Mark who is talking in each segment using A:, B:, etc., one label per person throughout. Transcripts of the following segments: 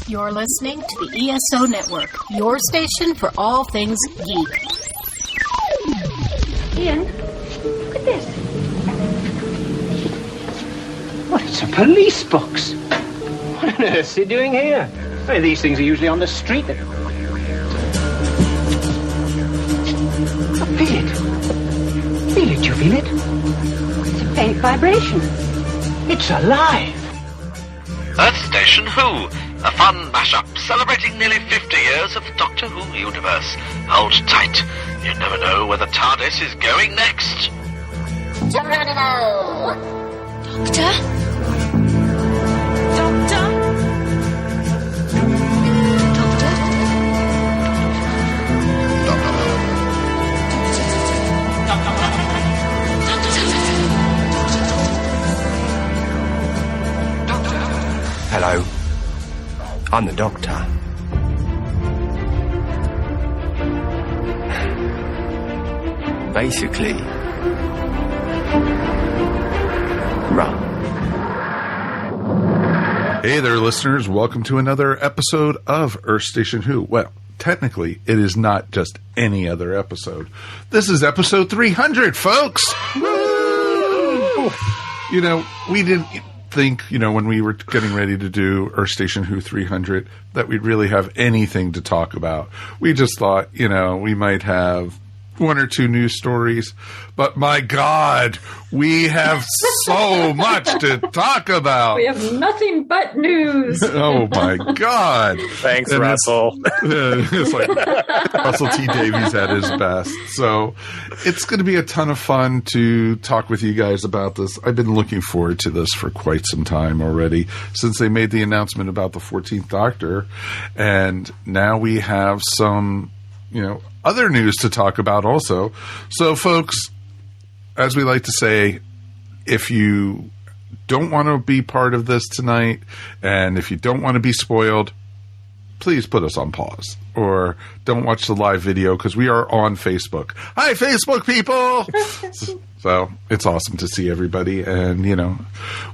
A: You're listening to the ESO Network, your station for all things geek.
B: Ian, look at this.
C: What, it's a police box. What on earth is he doing here? I mean, these things are usually on the street. Oh, feel it. Feel it, you feel it?
B: It's a faint vibration.
C: It's alive.
D: Earth Station Who, a fun mashup celebrating nearly 50 years of the Doctor Who universe. Hold tight. You never know where the TARDIS is going next.
A: Geronimo!
E: Doctor?
F: Hello. I'm the Doctor. Basically, run.
G: Hey there, listeners. Welcome to another episode of Earth Station Who. Well, technically, it is not just any other episode. This is episode 300, folks! Woo! You know, we didn't think, when we were getting ready to do Earth Station Who 300, that we'd really have anything to talk about. We just thought, we might have one or two news stories, but my God, we have so much to talk about.
B: We have nothing but news.
G: Oh my God.
H: Thanks,
G: And
H: Russell.
G: It's like Russell T. Davies at his best. So it's going to be a ton of fun to talk with you guys about this. I've been looking forward to this for quite some time already, since they made the announcement about the 14th Doctor. And now we have some, other news to talk about also. So, folks, as we like to say, if you don't want to be part of this tonight, and if you don't want to be spoiled, please put us on pause. Or don't watch the live video, because we are on Facebook. Hi, Facebook people! So, it's awesome to see everybody. And,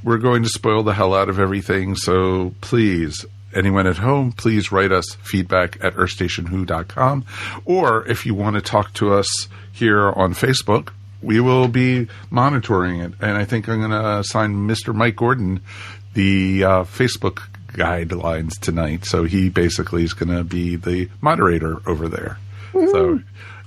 G: we're going to spoil the hell out of everything. So, please, anyone at home, please write us feedback at earthstationwho.com. Or if you want to talk to us here on Facebook, we will be monitoring it. And I think I'm going to assign Mr. Mike Gordon the Facebook guidelines tonight. So he basically is going to be the moderator over there. Mm-hmm. So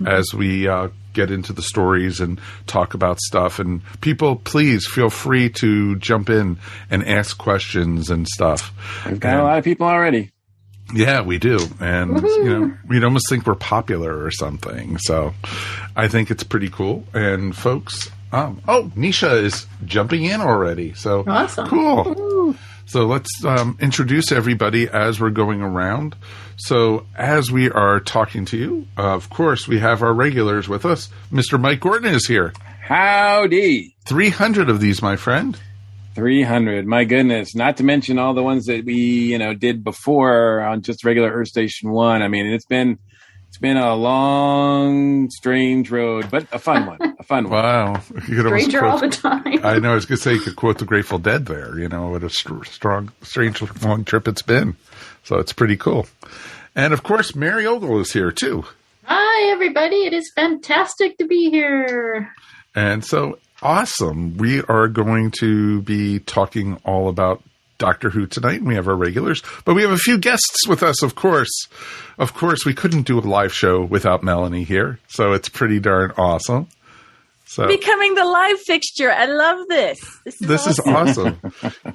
G: as we get into the stories and talk about stuff, and people, please feel free to jump in and ask questions and stuff.
H: We've got a lot of people already.
G: Yeah, we do. And, we'd almost think we're popular or something. So I think it's pretty cool. And folks, Neisha is jumping in already. So
B: awesome.
G: Cool.
B: Woo.
G: So let's introduce everybody as we're going around. So as we are talking to you, of course, we have our regulars with us. Mr. Mike Gordon is here.
H: Howdy.
G: 300 of these, my friend.
H: 300. My goodness. Not to mention all the ones that we, did before on just regular Earth Station 1. I mean, it's been a long, strange road, but a fun one.
G: Wow. You could
B: Stranger all the time.
G: I know. I was going to say you could quote the Grateful Dead there, what a strange, long trip it's been. So it's pretty cool. And, of course, Mary Ogle is here, too.
B: Hi, everybody. It is fantastic to be here.
G: And so, awesome. We are going to be talking all about Doctor Who tonight, and we have our regulars. But we have a few guests with us, of course. Of course, we couldn't do a live show without Melanie here, so it's pretty darn awesome. So
E: Becoming the live fixture. I love this. This is
G: awesome.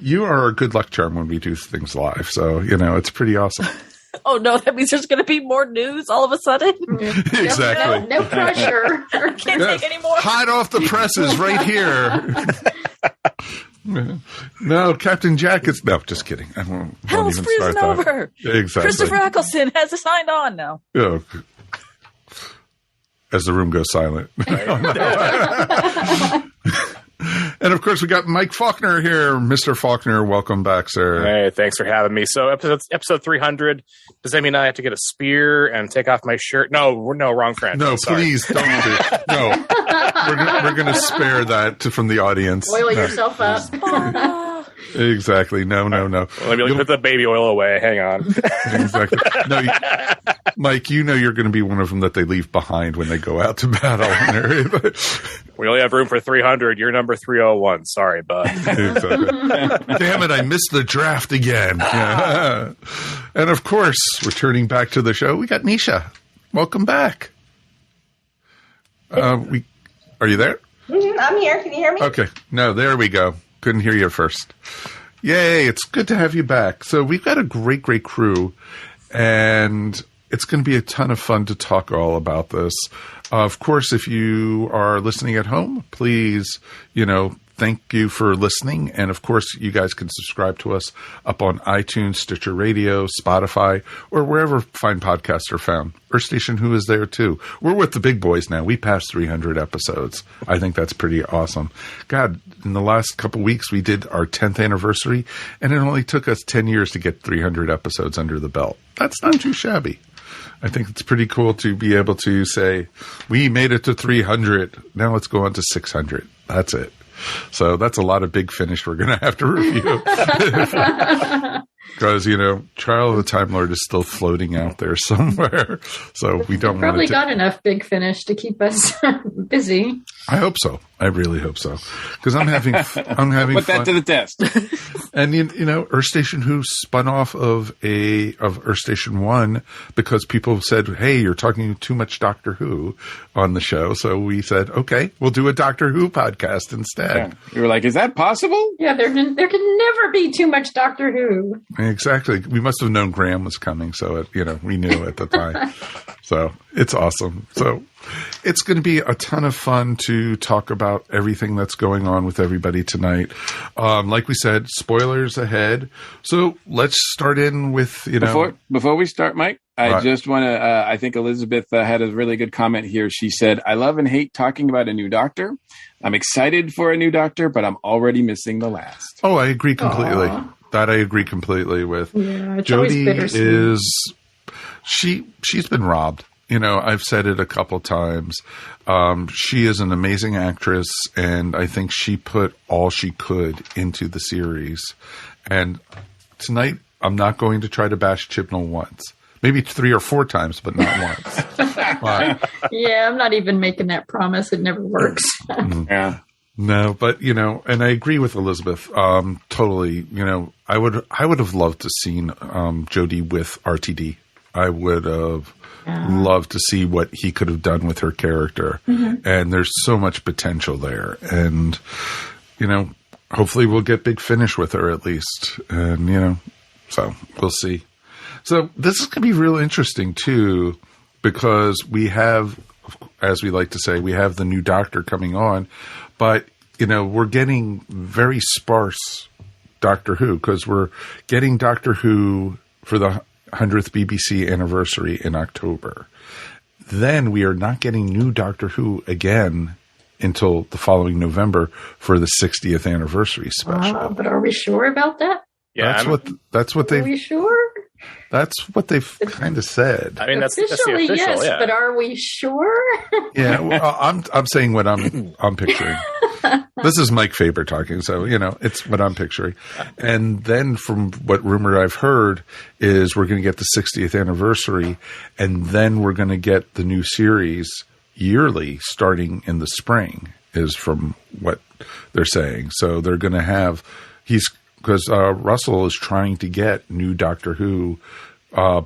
G: You are a good luck charm when we do things live, so, it's pretty awesome.
E: Oh, no, that means there's going to be more news all of a sudden?
G: Exactly.
B: No pressure.
E: Can't take any more.
G: Hot off the presses right here. No, Captain Jack is... No, just kidding. I won't
E: Hell's
G: even
E: freezing
G: start that.
E: over.
G: Exactly.
E: Christopher Eccleston has signed on now.
G: Oh, as the room goes silent. And, of course, we got Mike Falkner here. Mr. Falkner, welcome back, sir.
H: Hey, thanks for having me. So episode 300, does that mean I have to get a spear and take off my shirt? No, wrong friend.
G: No, please don't do No. We're going to spare that from the audience.
B: Oil yourself up.
G: Exactly. No.
I: Let me put the baby oil away. Hang on.
G: Exactly. No, Mike, you're going to be one of them that they leave behind when they go out to battle.
I: We only have room for 300. You're number 301. Sorry, bud.
G: Exactly. Damn it, I missed the draft again. Yeah. And of course, returning back to the show, we got Neisha. Welcome back. Are you there?
J: I'm here. Can you hear me?
G: Okay. No, there we go. Couldn't hear you at first. Yay, it's good to have you back. So we've got a great crew, and it's going to be a ton of fun to talk all about this. Of course, if you are listening at home, please, thank you for listening. And of course, you guys can subscribe to us up on iTunes, Stitcher Radio, Spotify, or wherever fine podcasts are found. Earth Station Who is there too. We're with the big boys now. We passed 300 episodes. I think that's pretty awesome. God, in the last couple weeks, we did our 10th anniversary, and it only took us 10 years to get 300 episodes under the belt. That's not too shabby. I think it's pretty cool to be able to say, we made it to 300. Now let's go on to 600. That's it. So that's a lot of Big Finish we're going to have to review. Because, Trial of the Time Lord is still floating out there somewhere. So we don't
B: probably got enough Big Finish to keep us busy.
G: I hope so. I really hope so. Because I'm having
H: Put
G: fun.
H: that to the test.
G: And, Earth Station Who spun off of Earth Station 1 because people said, hey, you're talking too much Doctor Who on the show. So we said, okay, we'll do a Doctor Who podcast instead.
H: Yeah. You were like, is that possible?
B: Yeah, there can never be too much Doctor Who.
G: Exactly. We must have known Graham was coming, so we knew at the time. So it's awesome. So it's going to be a ton of fun to talk about everything that's going on with everybody tonight. Like we said, spoilers ahead. So let's start in with
H: Before we start, Mike, I just want to. I think Elizabeth had a really good comment here. She said, "I love and hate talking about a new Doctor. I'm excited for a new Doctor, but I'm already missing the last."
G: Oh, I agree completely. Aww. That I agree completely with.
B: Yeah, it's
G: Jodie she's been robbed. I've said it a couple times. She is an amazing actress, and I think she put all she could into the series. And tonight, I'm not going to try to bash Chibnall once. Maybe 3 or 4 times, but not once.
B: Yeah, I'm not even making that promise. It never works.
H: Yeah.
G: No, but and I agree with Elizabeth. Totally. I would have loved to seen Jodie with RTD. I would have loved to see what he could have done with her character. Mm-hmm. And there's so much potential there. And hopefully we'll get Big Finish with her at least. And so we'll see. So this is going to be real interesting too, because we have, as we like to say, we have the new Doctor coming on. But, we're getting very sparse Doctor Who because we're getting Doctor Who for the 100th BBC anniversary in October. Then we are not getting new Doctor Who again until the following November for the 60th anniversary special.
B: But are we sure about that?
G: Yeah, that's what they've.
B: Are we sure?
G: That's what they've kind of said.
I: I mean, that's the official,
B: yes,
I: yeah.
B: But are we sure?
G: Yeah, well, I'm saying what I'm picturing. This is Mike Faber talking, so it's what I'm picturing. And then, from what rumor I've heard, is we're going to get the 60th anniversary, and then we're going to get the new series yearly, starting in the spring. Is from what they're saying. So they're going to have because Russell is trying to get new Doctor Who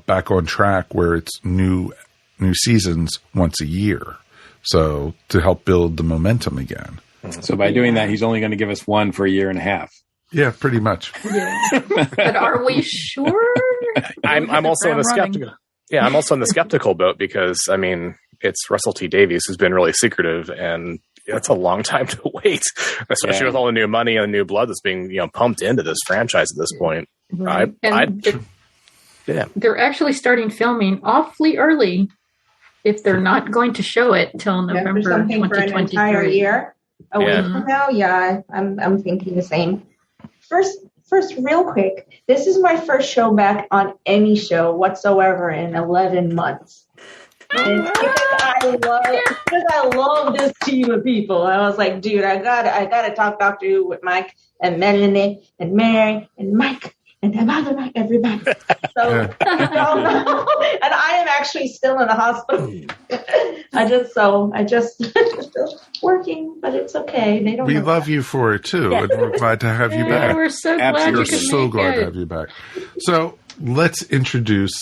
G: back on track, where it's new seasons once a year. So to help build the momentum again.
H: So by doing that, he's only going to give us one for a year and a half.
G: Yeah, pretty much.
B: Yeah. But are we sure?
I: I'm also in the skeptical. Yeah, I'm also in the skeptical boat because it's Russell T Davies who's been really secretive, and that's a long time to wait, especially with all the new money and the new blood that's being pumped into this franchise at this point.
B: Right. They're actually starting filming awfully early if they're not going to show it till November 2023.
J: For an entire year away from now. Yeah, I'm thinking the same. First, real quick, this is my first show back on any show whatsoever in 11 months. Because I love this team of people. I was like, dude, I gotta talk Doctor Who with Mike and Melanie and Mary and Mike and everybody. So, and I am actually still in the hospital. I just working, but it's okay. They don't.
G: We love you for it too, and we're glad to have you back.
B: We're so glad.
G: We're so glad to have you back. So let's introduce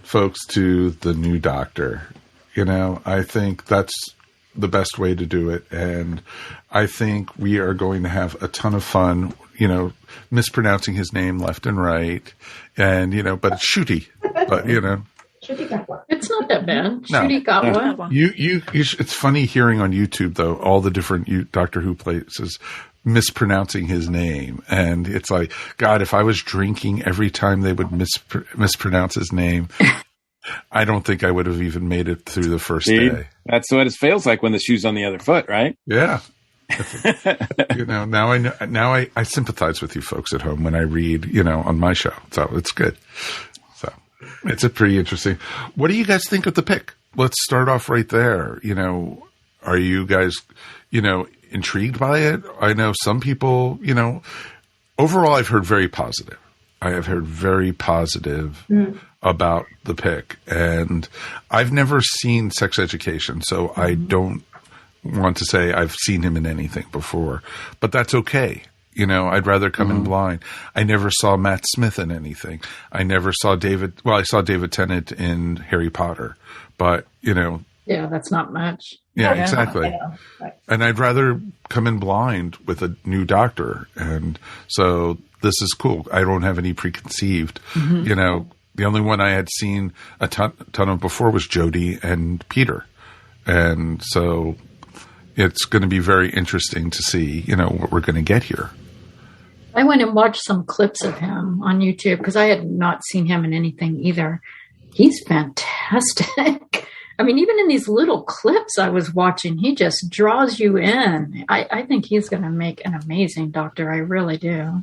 G: folks to the new Doctor. I think that's the best way to do it, and I think we are going to have a ton of fun. Mispronouncing his name left and right, and but it's Shooty, but
B: it's not that bad.
G: No.
B: Shooty got one.
G: It's funny hearing on YouTube though all the different Doctor Who places mispronouncing his name, and it's like, God, if I was drinking every time they would mispronounce his name, I don't think I would have even made it through the first day.
H: That's what it feels like when the shoe's on the other foot, right?
G: Yeah. Now I know. Now I sympathize with you folks at home when I read, on my show. So it's good. So it's a pretty interesting. What do you guys think of the pick? Let's start off right there. Are you guys, intrigued by it? I know some people, overall I've heard very positive. I have heard very positive about the pick, and I've never seen Sex Education, so I don't want to say I've seen him in anything before, but that's okay. I'd rather come in blind. I never saw Matt Smith in anything. I never saw I saw David Tennant in Harry Potter, but
B: yeah, that's not much.
G: Yeah, exactly. Right. And I'd rather come in blind with a new Doctor, and so this is cool. I don't have any preconceived. The only one I had seen a ton of before was Jodie and Peter, and so it's going to be very interesting to see, what we're going to get here.
B: I went and watched some clips of him on YouTube because I had not seen him in anything either. He's fantastic. I mean, even in these little clips I was watching, he just draws you in. I think he's going to make an amazing Doctor. I really do.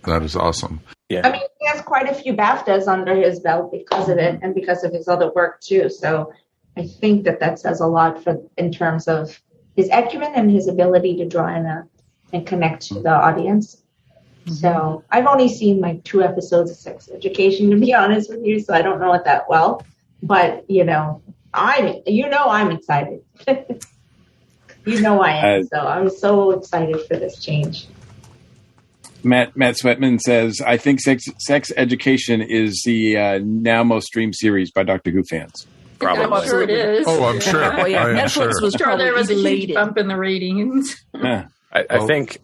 G: That is awesome.
J: Yeah. I mean, he has quite a few BAFTAs under his belt because of it and because of his other work too. So I think that says a lot in terms of his acumen and his ability to draw in and connect to the audience. So I've only seen like 2 episodes of Sex Education, to be honest with you. So I don't know it that well, but I'm excited. I am. So I'm so excited for this change.
H: Matt Sweatman says, I think Sex Education is the now most streamed series by Doctor Who fans.
B: Probably. I'm sure it is.
G: Oh, I'm sure.
B: Netflix was sure there was a huge bump in the ratings.
I: I think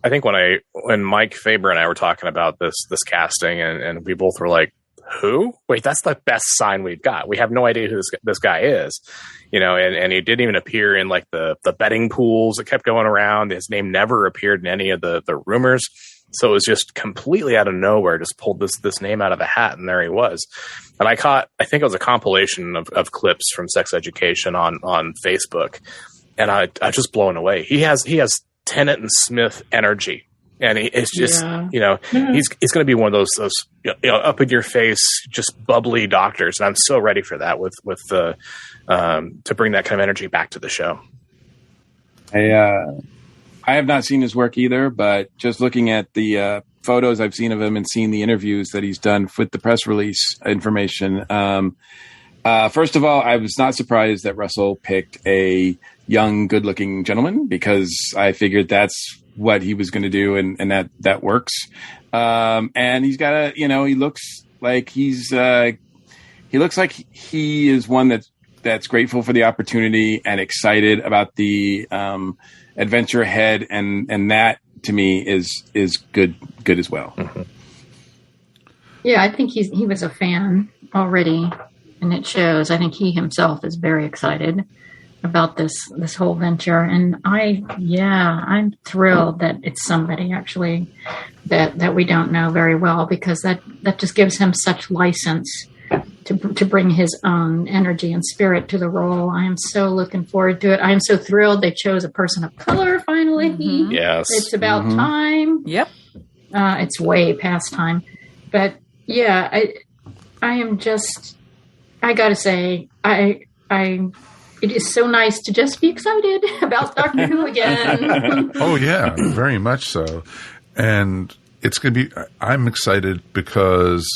I: when Mike Faber and I were talking about this casting, and we both were like, who? Wait, that's the best sign we've got. We have no idea who this guy is, and he didn't even appear in like the betting pools that kept going around. His name never appeared in any of the rumors. So it was just completely out of nowhere, just pulled this name out of a hat, and there he was. And I think it was a compilation of clips from Sex Education on Facebook, and I was just blown away. He has Tennant and Smith energy, and it's just he's going to be one of those up in your face, just bubbly doctors, and I'm so ready for that with the to bring that kind of energy back to the show.
H: I have not seen his work either, but just looking at the photos I've seen of him and seeing the interviews that he's done with the press release information. First of all, I was not surprised that Russell picked a young, good-looking gentleman because I figured that's what he was going to do, and that works. And he's got he looks like he is one that's grateful for the opportunity and excited about the adventure ahead, and that to me is good as well. Mm-hmm.
B: Yeah, I think he was a fan already, and it shows. I think he himself is very excited about this whole venture, and I'm thrilled that it's somebody actually that we don't know very well, because that just gives him such license to bring his own energy and spirit to the role. I am so looking forward to it. I am so thrilled they chose a person of color finally. Mm-hmm.
I: Yes.
B: It's about time.
E: Yep. It's
B: way past time. But yeah, I I gotta say, it is so nice to just be excited about Doctor Who again.
G: Oh yeah, very much so. And it's going to be, I'm excited because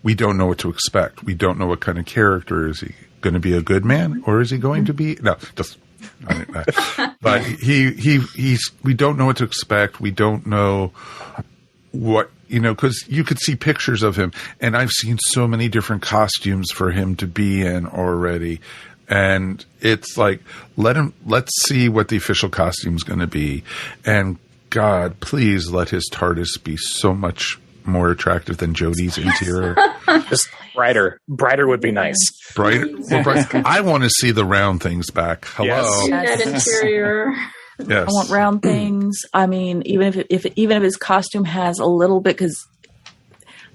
G: we don't know what to expect. We don't know what kind of character. Is he going to be a good man or is he going to be, no, just, but we don't know what to expect. We don't know what, because you could see pictures of him, and I've seen so many different costumes for him to be in already. And it's like, let's see what the official costume is going to be. And God, please let his TARDIS be so much more attractive than Jodie's interior.
I: Just brighter. Brighter would be nice.
G: Brighter? I want to see the round things back. Hello.
B: Yes. That interior.
G: Yes.
E: I want round things. I mean, even if his costume has a little bit, because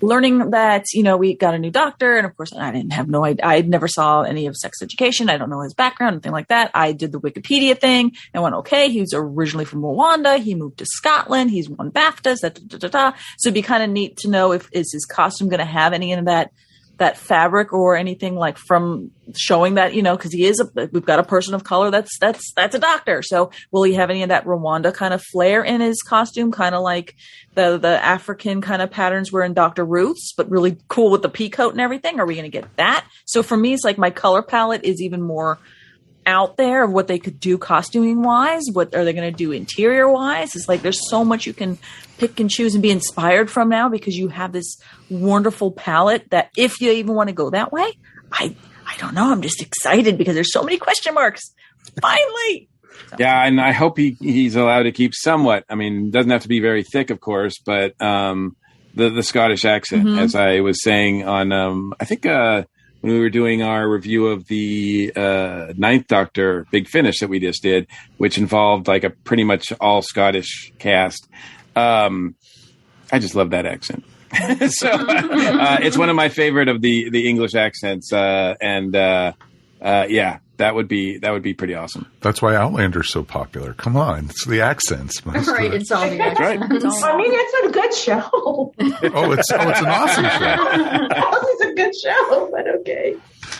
E: learning that, we got a new doctor, and of course I didn't have no idea. I never saw any of Sex Education. I don't know his background, anything like that. I did the Wikipedia thing and went, okay, he was originally from Rwanda. He moved to Scotland. He's won BAFTAs. So it'd be kind of neat to know is his costume going to have any of that fabric or anything like from showing that, because we've got a person of color that's a doctor. So will he have any of that Rwanda kind of flair in his costume? Kind of like the African kind of patterns were in Dr. Ruth's, but really cool with the pea coat and everything. Are we going to get that? So for me, it's like my color palette is even more out there of what they could do costuming wise. What are they going to do interior wise? It's like there's so much you can pick and choose and be inspired from now, because you have this wonderful palette that if you even want to go that way, I don't know. I'm just excited because there's so many question marks. Finally. So.
H: Yeah, and I hope he's allowed to keep somewhat. I mean, it doesn't have to be very thick, of course, but the Scottish accent, as I was saying on, I think when we were doing our review of the Ninth Doctor Big Finish that we just did, which involved like a pretty much all Scottish cast. I just love that accent. So it's one of my favorite of the English accents. Yeah, that would be pretty awesome.
G: That's why Outlander's so popular. Come on, it's the accents.
B: Right, it's all the accents.
H: Right.
J: I mean, it's a good show.
G: It's an awesome show.
J: It's a good show, but okay.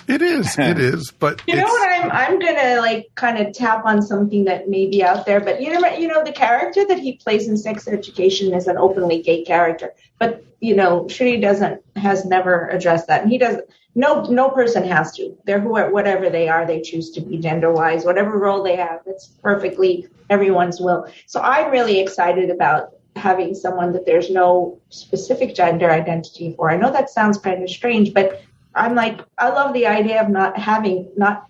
G: It is. But
J: you know what? I'm gonna kind of tap on something that may be out there. But the character that he plays in Sex Education is an openly gay character. But Shri has never addressed that, and he doesn't. No person has to. They're whatever they are. They choose to be gender-wise, whatever role they have. It's perfectly everyone's will. So I'm really excited about having someone that there's no specific gender identity for. I know that sounds kind of strange, but I'm like, I love the idea of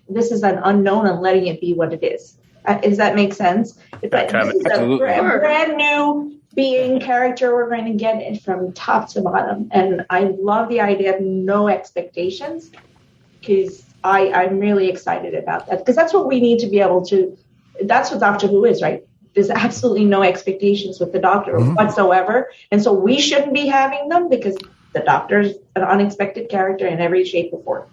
J: this is an unknown and letting it be what it is. Does that make sense? This is a brand new being character we're going to get it from top to bottom. And I love the idea of no expectations, because I'm really excited about that, because that's what we need to be able to, that's what Doctor Who is, right? There's absolutely no expectations with the Doctor whatsoever. And so we shouldn't be having them, because the Doctor's an unexpected character in every shape or form.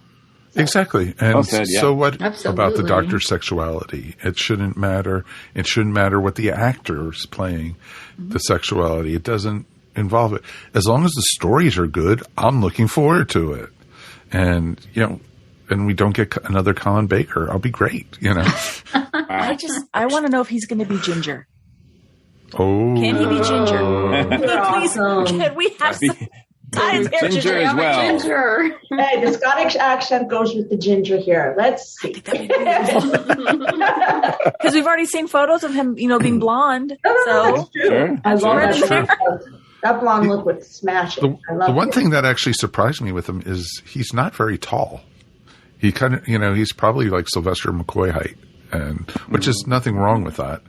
G: Exactly. And so what
B: Absolutely.
G: about the Doctor's sexuality? It shouldn't matter. It shouldn't matter what the actor's playing, the sexuality. It doesn't involve it. As long as the stories are good, I'm looking forward to it. And, and we don't get another Colin Baker. I'll be great,
E: I want to know if he's going to be ginger.
G: Oh.
E: Can he be ginger? Please,
J: Awesome.
E: can we have some...
H: Ginger as well.
B: Ginger.
J: Hey, the Scottish accent goes with the ginger here. Let's see.
E: Because we've already seen photos of him, being blonde.
J: That's true.
H: Sure.
J: I love
G: That's true.
J: that blonde look would smash it.
G: The one thing that actually surprised me with him is he's not very tall. He kind of, he's probably like Sylvester McCoy height, and which is nothing wrong with that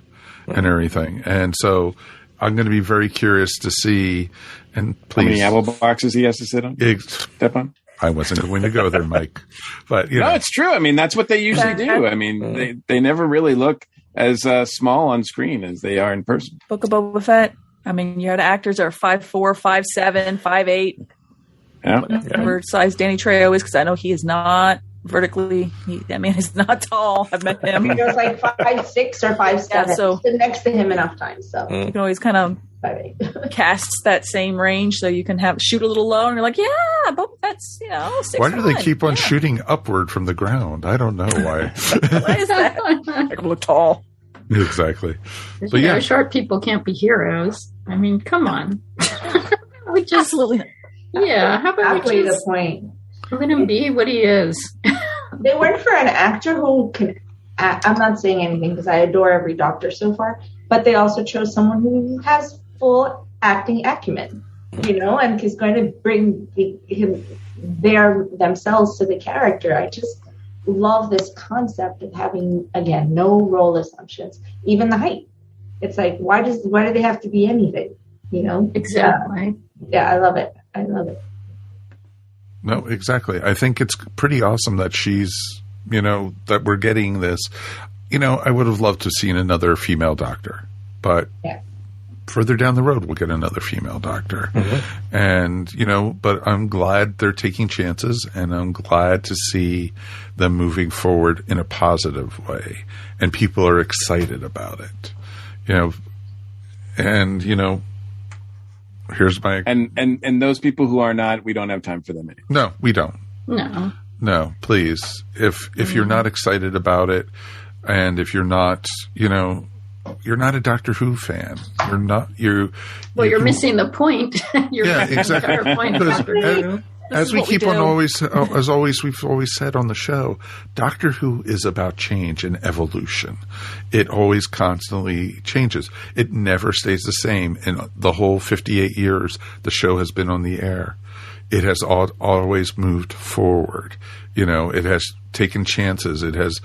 G: and everything. And so I'm going to be very curious to see. And please,
H: how many apple boxes he has to step on?
G: I wasn't going to go there, Mike. But
H: no, it's true. I mean, that's what they usually do. I mean, they never really look as small on screen as they are in person.
E: Book of Boba Fett. I mean, you had actors that are 5'4", 5'7", 5'8".
H: Yeah.
E: Whatever size Danny Trejo is, because I know he is not vertically. He's not tall. I've met him.
J: He goes like 5'6" or 5'7".
E: Yeah, so
J: stood next to him enough times. So
E: you can always kind of casts that same range, so you can shoot a little low, and you're like, yeah, but that's 6'1".
G: Why do they keep on shooting upward from the ground? I don't know why.
E: Why is that?
I: Make them look tall.
G: Exactly.
B: But short people can't be heroes. I mean, come on. We just how about we just
J: the point?
B: Let him be what he is.
J: They went for an actor who can. I'm not saying anything because I adore every doctor so far, but they also chose someone who has full acting acumen, and is going to bring themselves to the character. I just love this concept of having, again, no role assumptions, even the height. It's like, why do they have to be anything?
B: Exactly.
J: Yeah, I love it.
G: No, exactly. I think it's pretty awesome that she's, that we're getting this. I would have loved to have seen another female doctor, but further down the road, we'll get another female doctor. Mm-hmm. And, but I'm glad they're taking chances, and I'm glad to see them moving forward in a positive way. And people are excited about it, here's my
H: and those people who are not, we don't have time for them anymore.
G: No, we don't.
B: No,
G: please. If you're not excited about it, and if you're not, you're not a Doctor Who fan. You're
B: missing the point.
G: Exactly.
B: Point.
G: As we keep on we've always said on the show, Doctor Who is about change and evolution. It always constantly changes. It never stays the same. In the whole 58 years the show has been on the air, it has always moved forward. It has taken chances. It has,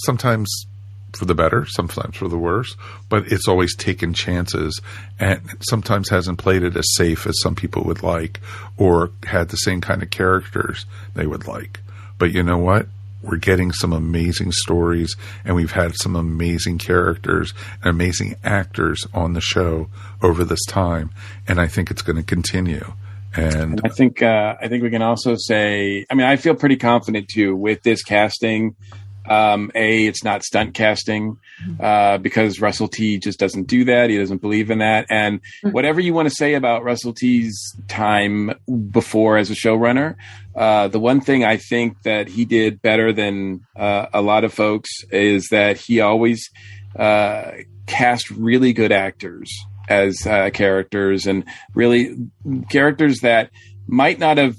G: sometimes for the better, sometimes for the worse, but it's always taken chances, and sometimes hasn't played it as safe as some people would like, or had the same kind of characters they would like. But you know what? We're getting some amazing stories, and we've had some amazing characters and amazing actors on the show over this time, and I think it's going to continue. And
H: I think we can also say, I feel pretty confident too with this casting. It's not stunt casting, because Russell T just doesn't do that. He doesn't believe in that. And whatever you want to say about Russell T's time before as a showrunner, the one thing I think that he did better than a lot of folks is that he always cast really good actors as characters, and really characters that might not have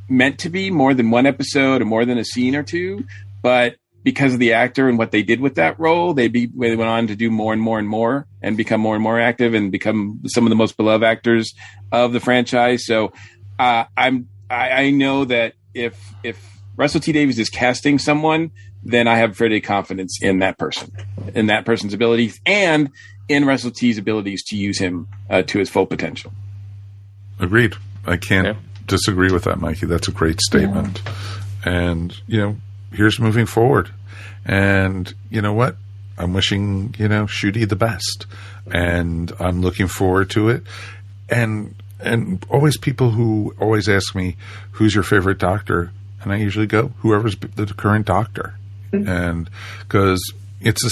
H: meant to be more than one episode or more than a scene or two, but because of the actor and what they did with that role, they went on to do more and more and more, and become more and more active, and become some of the most beloved actors of the franchise. So I know that if Russell T Davies is casting someone, then I have pretty confidence in that person, in that person's abilities, and in Russell T's abilities to use him to his full potential.
G: Agreed. I can't disagree with that, Mikey. That's a great statement. Yeah. And, here's moving forward. And you know what? I'm wishing, Ncuti the best. And I'm looking forward to it. And always people who always ask me, who's your favorite doctor? And I usually go, whoever's the current doctor. Mm-hmm. And because it's the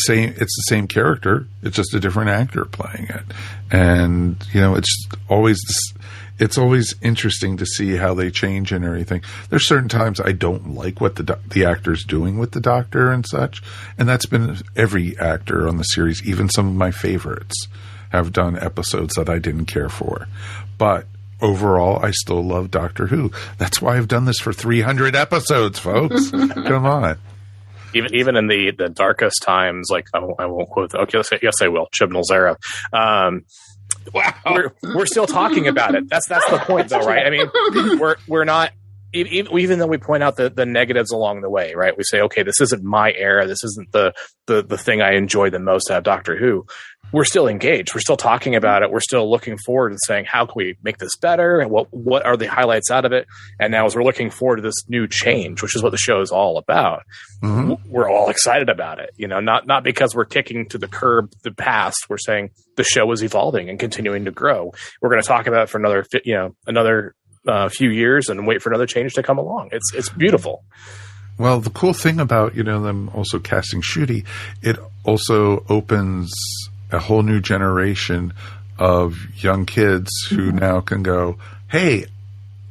G: same character. It's just a different actor playing it. And, it's always interesting to see how they change and everything. There's certain times I don't like what the actor's doing with the doctor and such. And that's been every actor on the series. Even some of my favorites have done episodes that I didn't care for. But overall, I still love Doctor Who. That's why I've done this for 300 episodes, folks. Come on.
I: Even in the darkest times, like I won't quote. Okay, yes, I will. Chibnall's era. Wow, we're still talking about it. That's the point, though, right? I mean, we're not. Even though we point out the negatives along the way, right? We say, okay, this isn't my era. This isn't the thing I enjoy the most out of Doctor Who. We're still engaged. We're still talking about it. We're still looking forward and saying, how can we make this better? And what are the highlights out of it? And now as we're looking forward to this new change, which is what the show is all about, we're all excited about it. Not because we're kicking to the curb the past. We're saying the show is evolving and continuing to grow. We're going to talk about it for another few years and wait for another change to come along. It's beautiful.
G: Well, the cool thing about, them also casting Ncuti, it also opens a whole new generation of young kids who now can go, hey,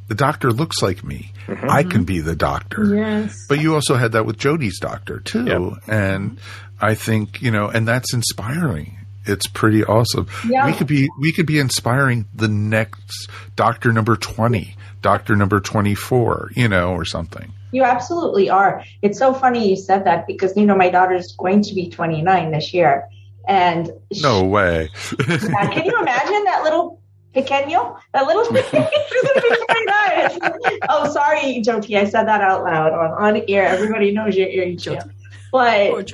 G: the doctor looks like me. I can be the doctor.
B: Yes.
G: But you also had that with Jodie's doctor too.
I: Yep.
G: And I think, and that's inspiring. It's pretty awesome.
J: Yeah.
G: We could be inspiring the next doctor number 20, doctor number 24, or something.
J: You absolutely are. It's so funny you said that because, my daughter's going to be 29 this year. And
G: no way.
J: Yeah, can you imagine that little pequeño? That little she's going to be 29. Oh, sorry, Jyoti. I said that out loud on air. Everybody knows you're Jyoti. But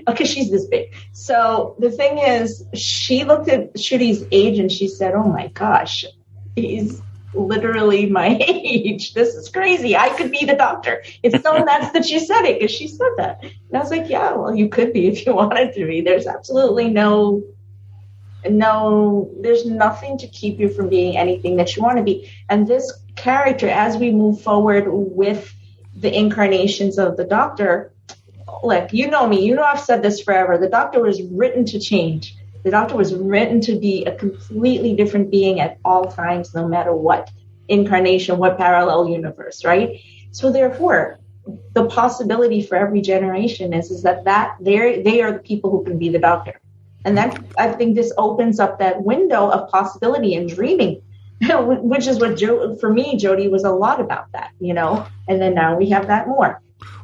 J: because she's this big. So the thing is, she looked at Shrudi's age and she said, oh my gosh, he's literally my age. This is crazy. I could be the doctor. It's so nuts that she said it because she said that. And I was like, yeah, well, you could be if you wanted to be. There's absolutely no, there's nothing to keep you from being anything that you want to be. And this character, as we move forward with the incarnations of the Doctor, look, you know me, I've said this forever. The Doctor was written to change. The Doctor was written to be a completely different being at all times, no matter what incarnation, what parallel universe, right? So therefore, the possibility for every generation is that they are the people who can be the Doctor. And that, I think this opens up that window of possibility and dreaming, which is what, for me, Jodie was a lot about that, and then now we have that more.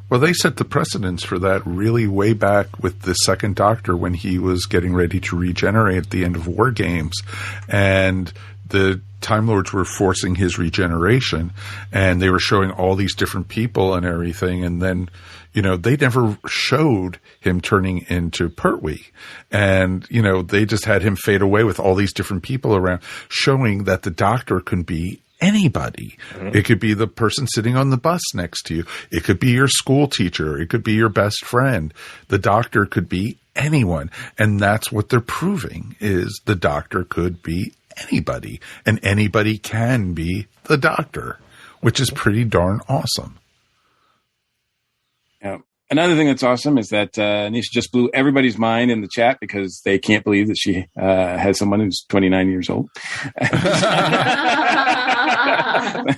G: Well, they set the precedence for that really way back with the second Doctor when he was getting ready to regenerate at the end of War Games. And the Time Lords were forcing his regeneration, and they were showing all these different people and everything. And then, they never showed him turning into Pertwee. And, they just had him fade away with all these different people around, showing that the Doctor can be anybody. It could be the person sitting on the bus next to you. It could be your school teacher. It could be your best friend. The Doctor could be anyone. And that's what they're proving, is the Doctor could be anybody. And anybody can be the Doctor, which is pretty darn awesome.
H: Yeah. Another thing that's awesome is that Neisha just blew everybody's mind in the chat because they can't believe that she has someone who's 29 years old.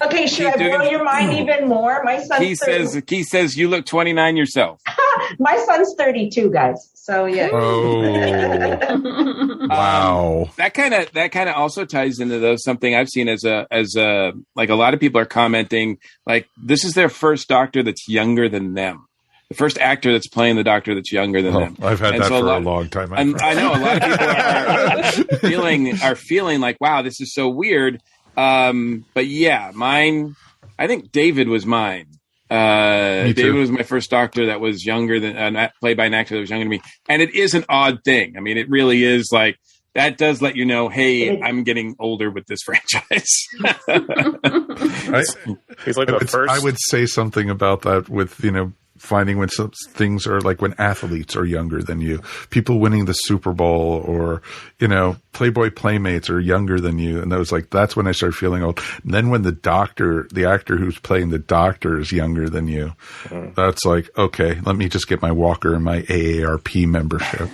J: Okay, should I blow your mind even more? My son.
H: He says you look 29 yourself.
J: My son's 32, guys. So yeah.
G: Oh. Wow.
H: That kind of also ties into something I've seen as a like a lot of people are commenting like this is their first Doctor that's younger than them. The first actor that's playing the Doctor that's younger than them.
G: I've had that for a long time.
H: I know a lot of people are feeling like, wow, this is so weird. But yeah, mine. I think David was mine. David was my first Doctor that was younger than played by an actor that was younger than me, and it is an odd thing. I mean, it really is like that does let you know, hey, I'm getting older with this franchise.
I: He's like the first.
G: I would say something about that with finding when some things are like when athletes are younger than you, people winning the Super Bowl or, Playboy Playmates are younger than you. And that's when I started feeling old. And then when the actor who's playing the Doctor is younger than you, that's like, okay, let me just get my walker and my AARP membership.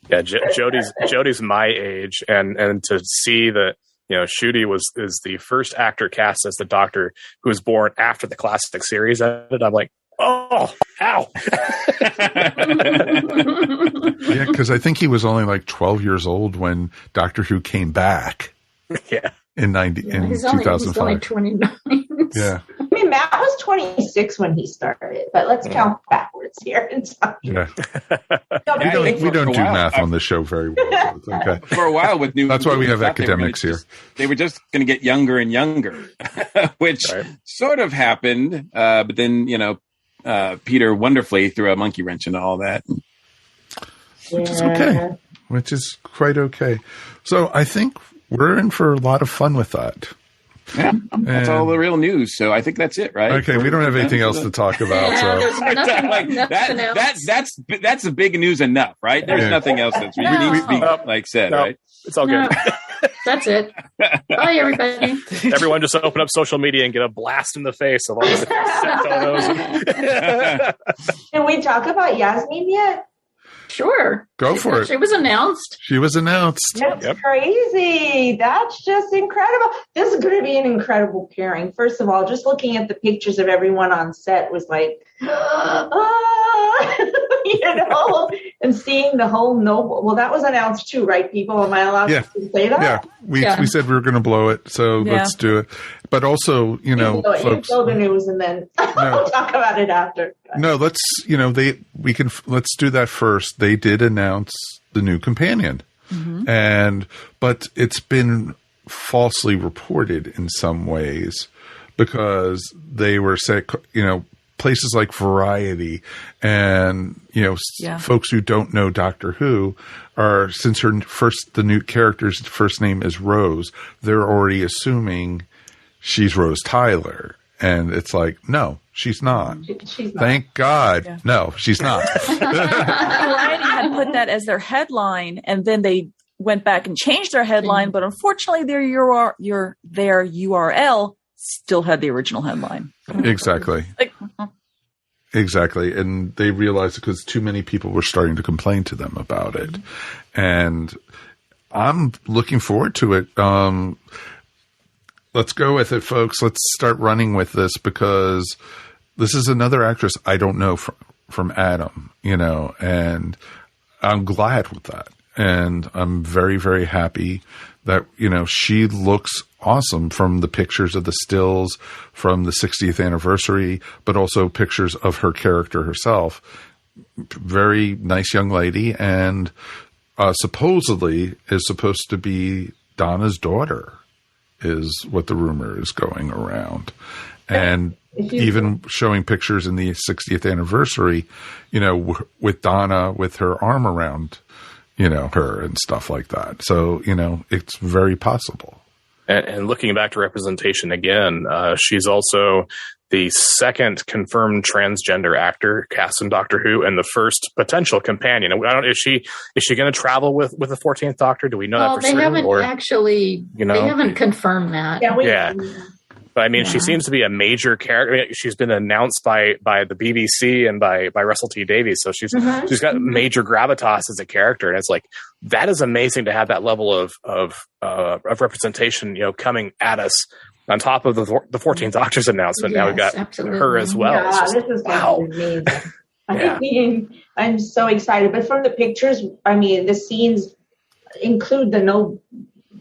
I: Yeah. Jodie's my age. And to see that, Shruti is the first actor cast as the Doctor who was born after the classic series ended. I'm like, oh, ow.
G: Yeah, because I think he was only like 12 years old when Doctor Who came back.
I: Yeah.
G: In 2005.
B: He's only 29.
G: Yeah.
J: I mean, Matt was 26 when he started, but let's count backwards here.
G: Yeah. We don't do math on the show very well. So it's okay.
H: For a while with new.
G: That's why we have academics here.
H: They were just going to get younger and younger, which sort of happened. But then, Peter wonderfully threw a monkey wrench into all that.
G: Which is okay. Which is quite okay. So I think we're in for a lot of fun with that.
H: Yeah, that's all the real news. So I think that's it, right?
G: Okay, we don't have anything else to talk about.
H: That's the big news enough, right? There's nothing else that needs to be said, right?
I: It's all good.
B: That's it. Bye, everybody.
I: Everyone just open up social media and get a blast in the face of all the set photos.
J: Can we talk about Yasmin yet?
B: Sure.
G: Go for it.
B: She was announced.
G: She was announced.
J: That's crazy. That's just incredible. This is going to be an incredible pairing. First of all, just looking at the pictures of everyone on set was like, and seeing the whole Noble. Well, that was announced too, right, people? Am I allowed to say that?
G: Yeah. We said we were going to blow it, so let's do it. But also, folks,
J: blow the news and then we'll talk about it after.
G: No, let's do that first. They did announce the new companion, but it's been falsely reported in some ways because they were saying, places like Variety and folks who don't know Doctor Who are, since the new character's first name is Rose, they're already assuming she's Rose Tyler. And it's like, no, she's not.
J: She's not.
G: Thank God. Yeah. No, she's not.
E: Variety had put that as their headline, and then they went back and changed their headline, but unfortunately their URL still had the original headline.
G: Exactly. Exactly. And they realized because too many people were starting to complain to them about it. And I'm looking forward to it. Let's go with it, folks. Let's start running with this because this is another actress I don't know from Adam, and I'm glad with that. And I'm very, very happy that, she looks awesome from the pictures of the stills from the 60th anniversary, but also pictures of her character herself. Very nice young lady, and supposedly is supposed to be Donna's daughter, is what the rumor is going around. And even showing pictures in the 60th anniversary, with Donna with her arm around, her and stuff like that. So, it's very possible.
I: And looking back to representation again, she's also the second confirmed transgender actor cast in Doctor Who, and the first potential companion. I don't. Is she going to travel with the 14th Doctor? Do we know that for certain?
B: They haven't actually. They haven't confirmed that.
I: Yeah. But I mean, she seems to be a major character. I mean, she's been announced by the BBC and by Russell T Davies, so she's got major gravitas as a character, and it's like that is amazing to have that level of representation, coming at us on top of the 14th Doctor's announcement. Now we've got her as well.
J: Yeah, this is amazing. I'm so excited. But from the pictures, I mean, the scenes include the no.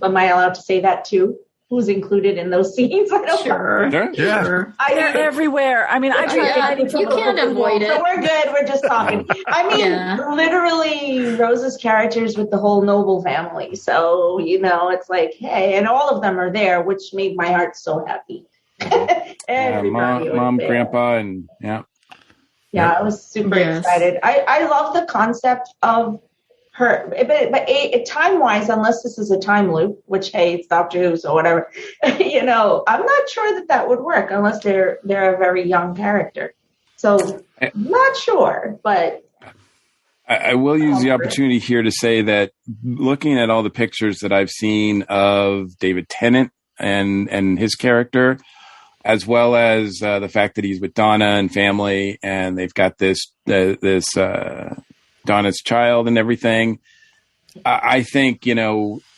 J: Am I allowed to say that too? Who's included in those scenes? I don't know.
G: Sure.
E: They're everywhere. I mean,
B: you can't avoid it.
J: So we're good. We're just talking. I mean, literally Rose's characters with the whole Noble family. So, it's like, hey, and all of them are there, which made my heart so happy.
H: Mom, Grandpa, and
J: Yeah, I was super excited. I love the concept of her, but time-wise, unless this is a time loop, which, hey, it's Doctor Who, so whatever, I'm not sure that would work unless they're a very young character. So, not sure, but...
H: I will use the opportunity here to say that looking at all the pictures that I've seen of David Tennant and his character, as well as the fact that he's with Donna and family, and they've got this Donna's child and everything. I think,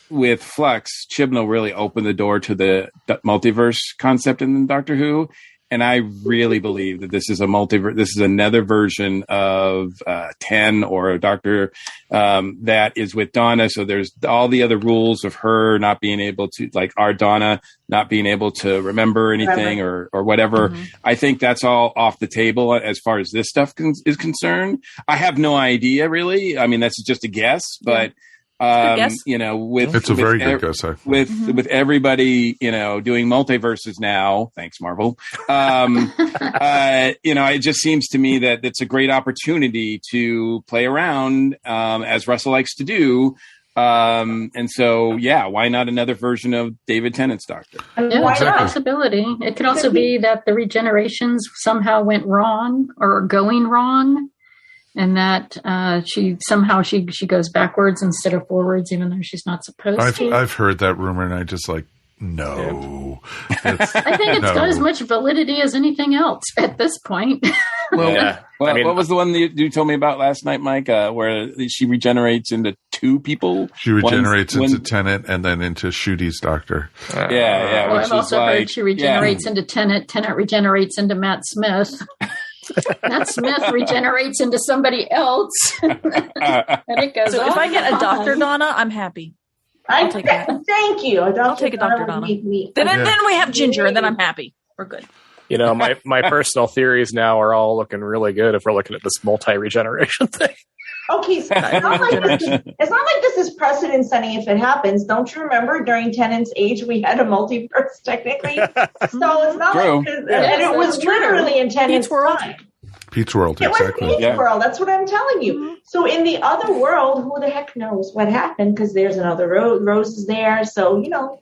H: with Flux, Chibnall really opened the door to the multiverse concept in Doctor Who. And I really believe that this is a multiverse. This is another version of 10 or a Doctor that is with Donna. So there's all the other rules of her not being able to, like our Donna, not being able to remember anything or whatever. Mm-hmm. I think that's all off the table as far as this stuff is concerned. I have no idea, really. I mean, that's just a guess, but.
G: It's a very good guess.
H: With everybody, doing multiverses now, thanks Marvel. It just seems to me that it's a great opportunity to play around, as Russell likes to do. And so, why not another version of David Tennant's Doctor?
B: It's a possibility. It could also be that the regenerations somehow went wrong or are going wrong. And that she goes backwards instead of forwards, even though she's not supposed to.
G: I've heard that rumor, and I just no.
B: I think it's got as much validity as anything else at this point.
G: Well,
I: Yeah.
H: Well,
I: I mean,
H: what was the one that you told me about last night, Mike? Where she regenerates into two people?
G: She regenerates into Tennant and then into Shudy's doctor.
H: Yeah.
B: Well,
H: which
B: I've also
H: is like,
B: heard she regenerates into Tennant. Tennant regenerates into Matt Smith. Matt Smith regenerates into somebody else. And it goes
E: So if
B: on
E: I get a
B: and
E: Dr.
B: on.
E: Donna, I'm happy. I'll take that.
J: Thank you.
E: I'll take a Dr. Donna. Then we have Ginger, and then I'm happy. We're good.
I: You know, my personal theories now are all looking really good if we're looking at this multi-regeneration thing.
J: Okay, so it's not like this is precedent setting if it happens. Don't you remember during Tennant's age we had a multiverse technically? So it's not
H: True.
J: like and it was literally in Tennant's time.
G: Pete's World,
J: It was
G: exactly.
J: Pete's World. That's what I'm telling you. So in the other world, who the heck knows what happened? Because there's another Rose is there. So
G: Yeah,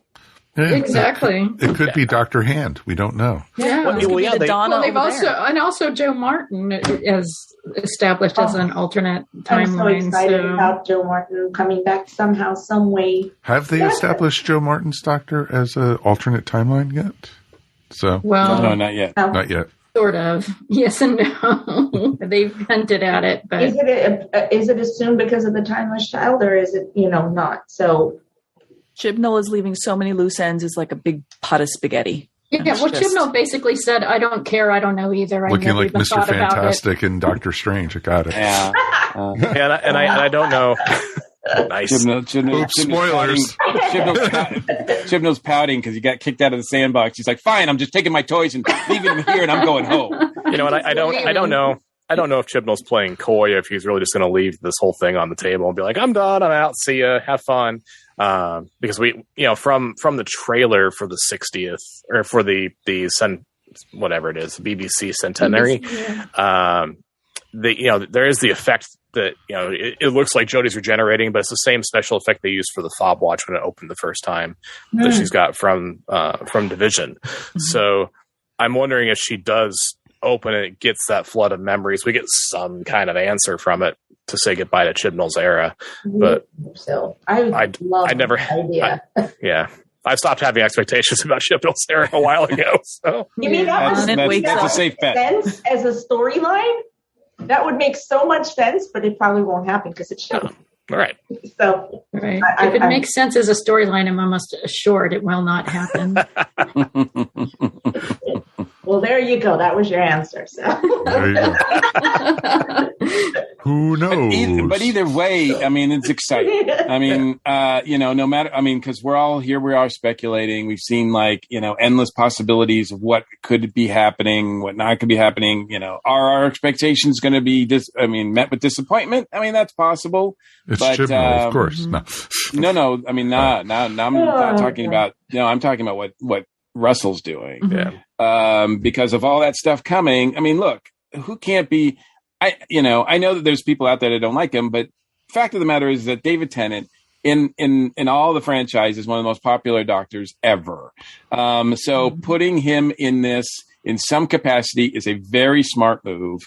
B: Exactly.
G: It could be Dr. Hand. We don't know.
B: Yeah.
E: Well,
B: They've also Joe Martin is established as an alternate
J: I'm so
B: timeline.
J: excited about Joe Martin coming back somehow, some way.
G: Have they established Joe Martin's doctor as an alternate timeline yet? So,
B: Well,
H: No, not yet.
G: not yet.
B: sort of. Yes and no. They've hinted at it, but
J: Is it assumed because of the timeless child, or is it not? So
E: Chibnall is leaving so many loose ends. It's like a big pot of spaghetti.
B: yeah. Well, Chibnall basically said, "I don't care. I don't know either. I
G: Looking
B: never
G: like
B: even
G: Mr.
B: thought about it."
G: Fantastic and Doctor Strange. I got it.
H: Yeah.
I: and I don't know. Nice.
G: Spoilers.
H: Chibnall's pouting because he got kicked out of the sandbox. He's like, "Fine, I'm just taking my toys and leaving them here, and I'm going home."
I: You know what? I don't know. I don't know if Chibnall's playing coy, if he's really just going to leave this whole thing on the table and be like, "I'm done. I'm out. See ya. Have fun." Because we, from the trailer for the 60th or for the whatever it is, the BBC centenary, there is the effect that it looks like Jodie's regenerating, but it's the same special effect they used for the fob watch when it opened the first time that she's got from Division. Mm-hmm. So I'm wondering if she does open it, gets that flood of memories, we get some kind of answer from it to say goodbye to Chibnall's era. But
J: so I never
I: idea. I stopped having expectations about Chibnall's era a while ago. So
J: you mean that's
H: a safe bet.
J: Sense as a storyline? That would make so much sense, but it probably won't happen because it's shown.
I: All right.
J: So,
B: right. If it makes sense as a storyline, I'm almost assured it will not happen.
J: Well, there you go. That was your answer. So.
G: There you go. Who knows?
H: But either way, I mean, it's exciting. I mean, no matter, because we're all here, we are speculating. We've seen endless possibilities of what could be happening, what not could be happening. Are our expectations going to be met with disappointment? I mean, that's possible.
G: It's Chibnall, of course.
H: No. I mean, I'm not talking about. I'm talking about what Russell's doing.
I: Mm-hmm.
H: Because of all that stuff coming. I mean, look, who can't be? I know that there's people out there that don't like him, but fact of the matter is that David Tennant in all the franchise is one of the most popular doctors ever. So putting him in this in some capacity is a very smart move.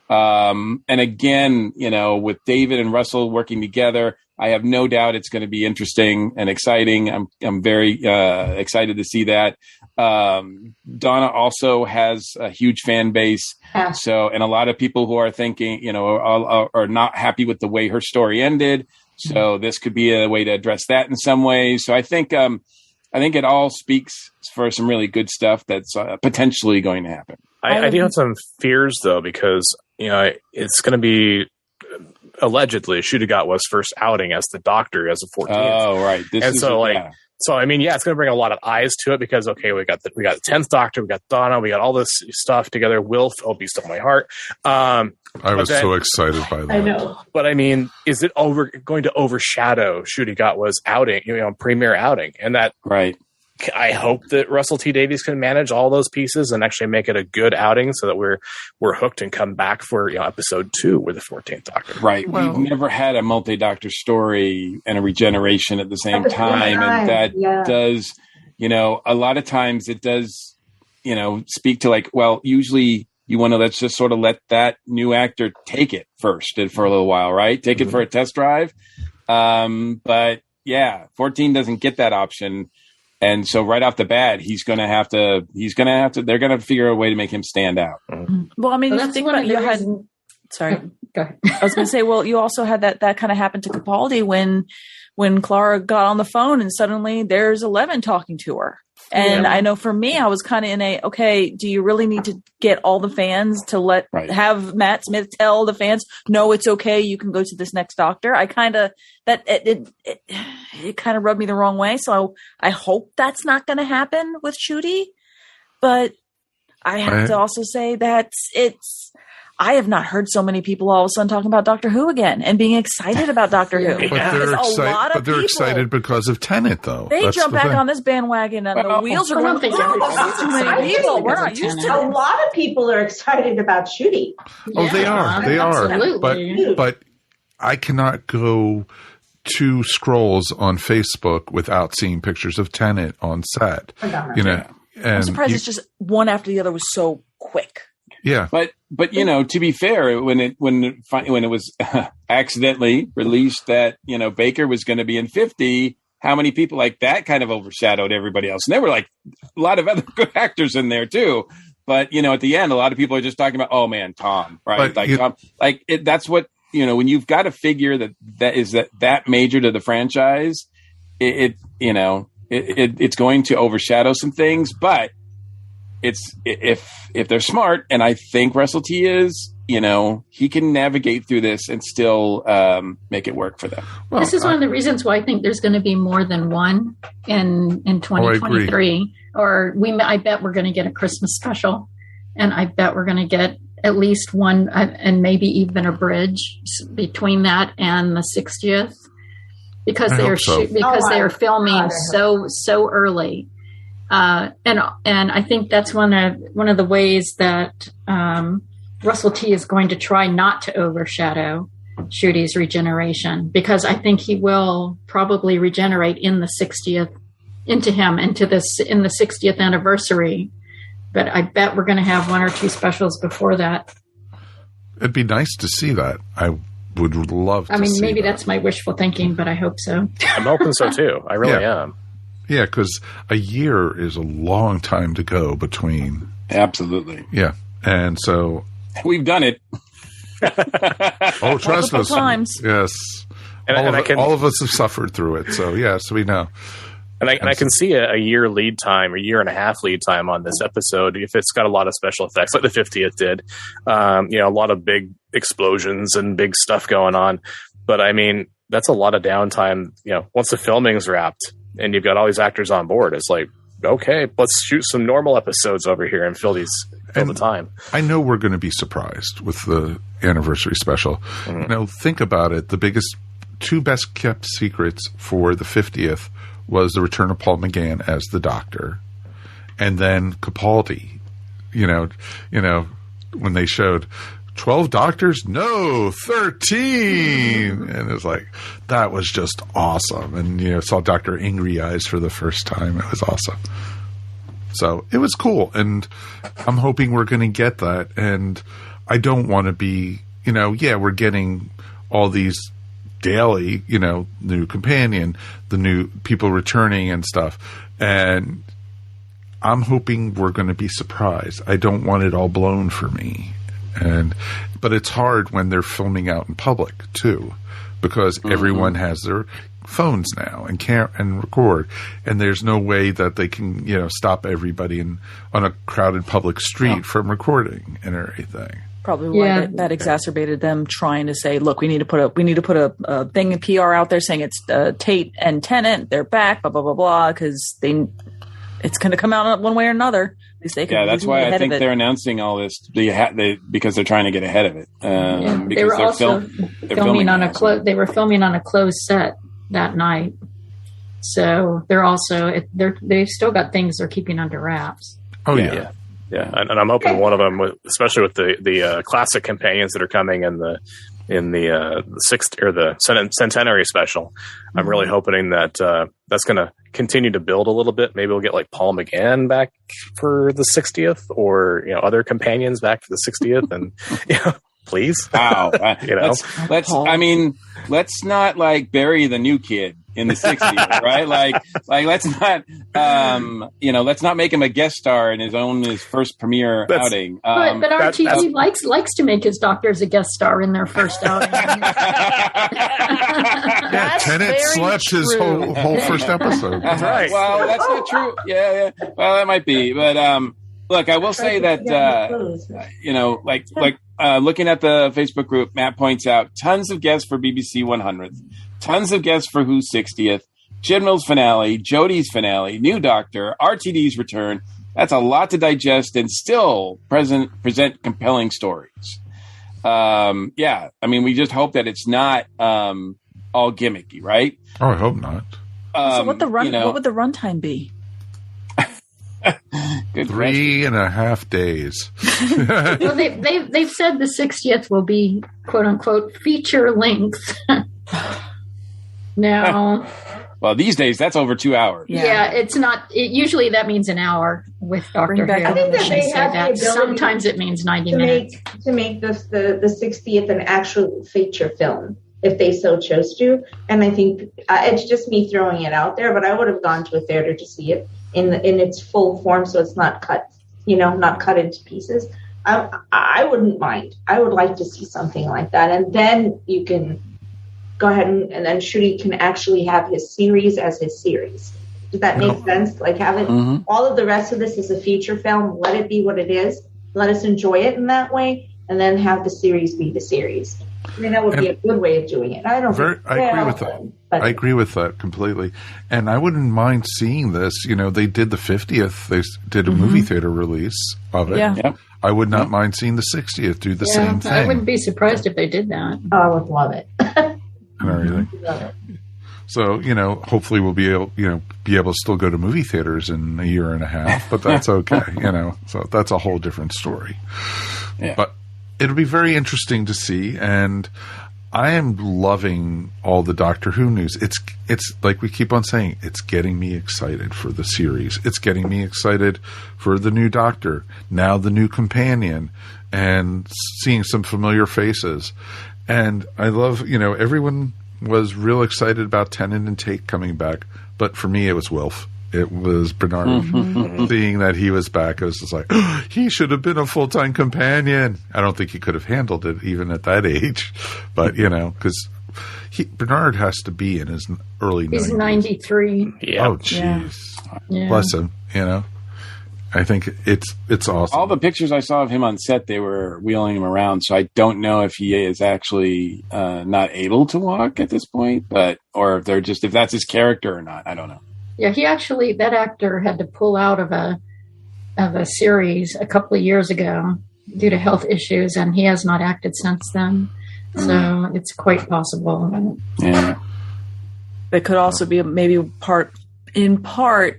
H: And again, with David and Russell working together, I have no doubt it's going to be interesting and exciting. I'm very excited to see that. Donna also has a huge fan base. Yeah. So, and a lot of people who are thinking, are not happy with the way her story ended. So this could be a way to address that in some ways. So I think it all speaks for some really good stuff that's potentially going to happen.
I: I do have some fears though, because, it's going to be allegedly Shudigatwa's first outing as the Doctor as a 14th.
H: Oh, right.
I: So I mean, it's going to bring a lot of eyes to it because we got the 10th Doctor, we got Donna, we got all this stuff together. Wilf, oh, be still my heart.
G: I was so excited by that.
J: I know,
I: but I mean, is it going to overshadow Shudigatwa's outing, premiere outing, and that
H: right?
I: I hope that Russell T Davies can manage all those pieces and actually make it a good outing so that we're hooked and come back for episode 2 with the 14th Doctor.
H: Right. Well, we've never had a multi-Doctor story and a regeneration at the same time. And that does, a lot of times it does, speak to usually you want to let's just sort of let that new actor take it first and for a little while, right? Take it for a test drive. But yeah, 14 doesn't get that option. And so right off the bat, they're going to figure out a way to make him stand out.
E: Well, I mean,
B: Well,
E: think about sorry.
B: Go ahead.
E: I was going to say, well, you also had that kind of happened to Capaldi when Clara got on the phone and suddenly there's 11 talking to her. And I know for me, I was kind of in okay, do you really need to get all the fans to have Matt Smith tell the fans, no, it's okay, you can go to this next doctor? I kind of, it kind of rubbed me the wrong way. So I hope that's not going to happen with Shooty. But I have to also say that I have not heard so many people all of a sudden talking about Doctor Who again and being excited about Doctor Who.
G: But they're excited because of Tenet, though.
E: They jump back on this bandwagon and the wheels are going. Too many people. We're not used to it.
J: A lot of people are excited about Shooty.
G: Oh, they are. They are. But I cannot go 2 scrolls on Facebook without seeing pictures of Tenet on set. And
E: I'm surprised it's just one after the other was so quick.
G: Yeah,
H: but to be fair, when it was accidentally released that Baker was going to be in 50, how many people like that kind of overshadowed everybody else? And there were like a lot of other good actors in there too. But at the end, a lot of people are just talking about, oh man, Tom, right? Tom, that's what when you've got a figure that is that major to the franchise, it's going to overshadow some things, but. It's if they're smart, and I think Russell T is, he can navigate through this and still make it work for them.
B: Well, this is one of the reasons why I think there's going to be more than one in 2023. I bet we're going to get a Christmas special, and I bet we're going to get at least one, and maybe even a bridge between that and the 60th, because they are filming so early. And I think that's one of the ways that Russell T is going to try not to overshadow Shooty's regeneration, because I think he will probably regenerate in the 60th in the 60th anniversary. But I bet we're going to have 1 or 2 specials before that.
G: It'd be nice to see that. I would love to see that. I mean,
B: maybe that's my wishful thinking, but I hope so.
I: I'm hoping so too. I really am.
G: Yeah, because a year is a long time to go between.
H: Absolutely.
G: Yeah, and so
H: we've done it.
G: Oh, trust us.
E: Times.
G: Yes, all of us have suffered through it. So yes, we know.
I: And I can see a year lead time, or year and a half lead time on this episode if it's got a lot of special effects, like the 50th did. A lot of big explosions and big stuff going on. But I mean, that's a lot of downtime. Once the filming's wrapped. And you've got all these actors on board. It's like, okay, let's shoot some normal episodes over here and fill the time.
G: I know we're going to be surprised with the anniversary special. Mm-hmm. Think about it. The 2 best kept secrets for the 50th was the return of Paul McGann as the Doctor, and then Capaldi. When they showed 12 doctors? No, 13. And it's like, that was just awesome. And, saw Dr. Angry Eyes for the first time. It was awesome. So it was cool. And I'm hoping we're going to get that. And I don't want to be, we're getting all these daily, new companion, the new people returning and stuff. And I'm hoping we're going to be surprised. I don't want it all blown for me. But it's hard when they're filming out in public too, because everyone has their phones now and can't record, and there's no way that they can
E: stop
G: everybody on a crowded public street from recording and everything.
E: Probably why that exacerbated them trying to say, look, we need to put a thing in PR out there saying it's Tate and Tennant, they're back, blah blah blah blah, because it's going to come out one way or another.
H: That's why I think they're announcing all this because they're trying to get ahead of it.
B: They were also filming on They were filming on a closed set that night, so they've still got things they're keeping under wraps.
G: Oh yeah.
I: And I'm hoping one of them, especially with the classic companions that are coming in the sixth or the centenary special. I'm really hoping that that's going to continue to build a little bit. Maybe we'll get like Paul McGann back for the 60th, or other companions back for the 60th, and please.
H: Wow, let's not like bury the new kid. in the 60s, right? Like let's not, let's not make him a guest star in his first premiere outing.
B: But RTD likes to make his doctors a guest star in their first outing.
G: Tenet slept his whole first episode.
I: That's right.
H: Well, that's not true. Yeah. Well, that might be, but look, I will say that looking at the Facebook group, Matt points out tons of guests for BBC 100th, tons of guests for Who's 60th, Chibnall's finale, Jodie's finale, New Doctor, RTD's return. That's a lot to digest and still present compelling stories. We just hope that it's not all gimmicky, right?
G: Oh, I hope not.
E: So what would the runtime be?
G: Good 3.5 days.
B: Well, they've said the 60th will be quote unquote feature length. Now,
H: well, these days that's over 2 hours.
B: Yeah, it's not. Usually that means an hour with Dr. Who.
J: I think that they have the ability.
B: Sometimes it means 90 minutes
J: to make the 60th an actual feature film if they so chose to. And I think it's just me throwing it out there, but I would have gone to a theater to see it in its full form, so it's not cut, not cut into pieces. I wouldn't mind. I would like to see something like that, and then you can go ahead and then Shruti can actually have his series as his series. Does that make sense? Like have it all of the rest of this is a feature film. Let it be what it is. Let us enjoy it in that way, and then have the series be the series. I mean, that would be a good way of doing it. I agree with that. I
G: agree with that completely. And I wouldn't mind seeing this. They did the 50th. They did a movie theater release of it. Yeah. Yep. I would not mind seeing the 60th do the same thing.
B: I wouldn't be surprised if they did that.
J: I would love it.
G: And everything.
J: Love it.
G: So, hopefully we'll be able to still go to movie theaters in a year and a half, but that's okay, So that's a whole different story. Yeah. But it'll be very interesting to see, and I am loving all the Doctor Who news. It's like we keep on saying, it's getting me excited for the series. It's getting me excited for the new Doctor, now the new companion, and seeing some familiar faces. And I love, everyone was real excited about Tennant and Tate coming back, but for me it was Wilf. It was Bernard. Seeing that he was back, I was just like, oh, he should have been a full-time companion. I don't think he could have handled it even at that age. But, because Bernard has to be in his early 90s.
B: He's 93.
G: Yeah. Oh, jeez. Yeah. Bless him, I think it's awesome.
H: All the pictures I saw of him on set, they were wheeling him around, so I don't know if he is actually not able to walk at this point, or if that's his character or not. I don't know.
B: Yeah, that actor had to pull out of a series a couple of years ago due to health issues, and he has not acted since then. So it's quite possible.
H: Yeah.
E: It could also be maybe in part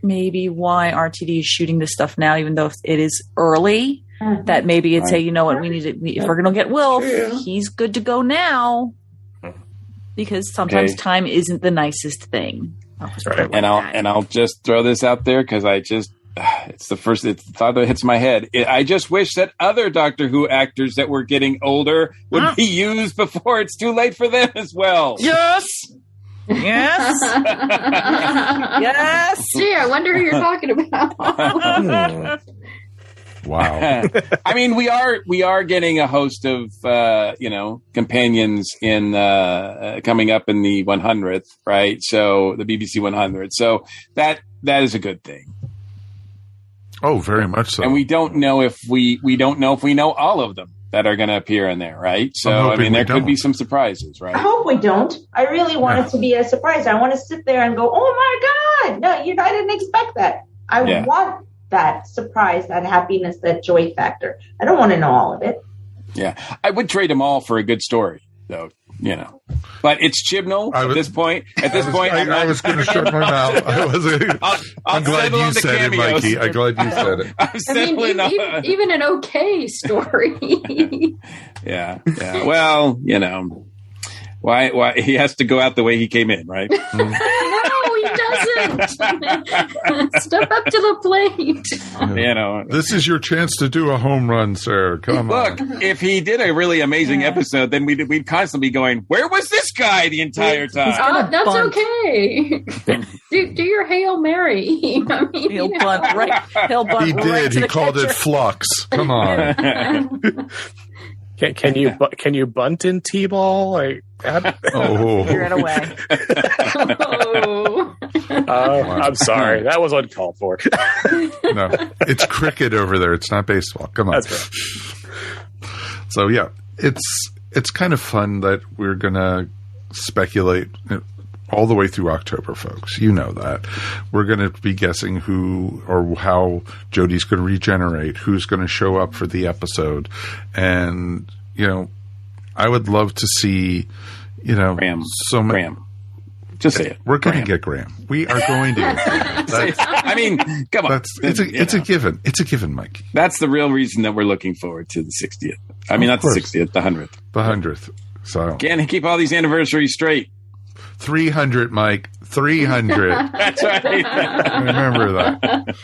E: why RTD is shooting this stuff now, even though it is early. That maybe it'd say, you know what, we need to, if we're going to get Wilf, he's good to go now, because sometimes time isn't the nicest thing.
I: Right.
H: And I'll just throw this out there because it's the first thought that hits my head. I just wish that other Doctor Who actors that were getting older would be used before it's too late for them as well.
E: Yes. Yes. Yes.
B: Gee, I wonder who you're talking about.
G: Wow.
H: I mean, we are getting a host of companions in coming up in the 100th, right? So the BBC 100. So that is a good thing.
G: Oh, very much so.
H: And we don't know if we know all of them that are going to appear in there, right? So there could be some surprises, right?
J: I hope we don't. I really want it to be a surprise. I want to sit there and go, "Oh my God! No, I didn't expect that." I want that surprise, that happiness, that joy factor. I don't want to know all of it.
H: Yeah, I would trade them all for a good story, though. But it's Chibnall at this point.
G: I was going to shut my mouth. I'm glad you said it, Mikey. I'm glad you said it.
B: Even an okay story.
H: Yeah. Well, why he has to go out the way he came in, right?
B: No, he doesn't. Step up to the plate.
G: This is your chance to do a home run, sir. Come on.
H: Look, if he did a really amazing episode, then we'd constantly be going, where was this guy the entire time?
B: That's okay. do your Hail Mary. I mean,
E: he'll bunt right. He'll bunt.
G: He did. He called it flux. Come on.
I: Can you bunt in T-ball? Like,
E: Clear it away.
I: I'm sorry. That was uncalled for.
G: No, it's cricket over there. It's not baseball. Come on.
I: That's right.
G: So yeah, it's kind of fun that we're gonna speculate all the way through October, folks. You know that. We're going to be guessing who or how Jodie's going to regenerate, who's going to show up for the episode. And, I would love to see,
H: Graham.
G: Graham.
H: Just say it.
G: We're going to get Graham. We are going to get Graham.
H: I mean, come on.
G: It's a given. It's a given, Mike.
H: That's the real reason that we're looking forward to the 60th. I mean, not the 60th, the 100th.
G: The 100th. So
H: can't keep all these anniversaries straight.
G: 300, Mike. 300.
H: That's right.
G: Remember that.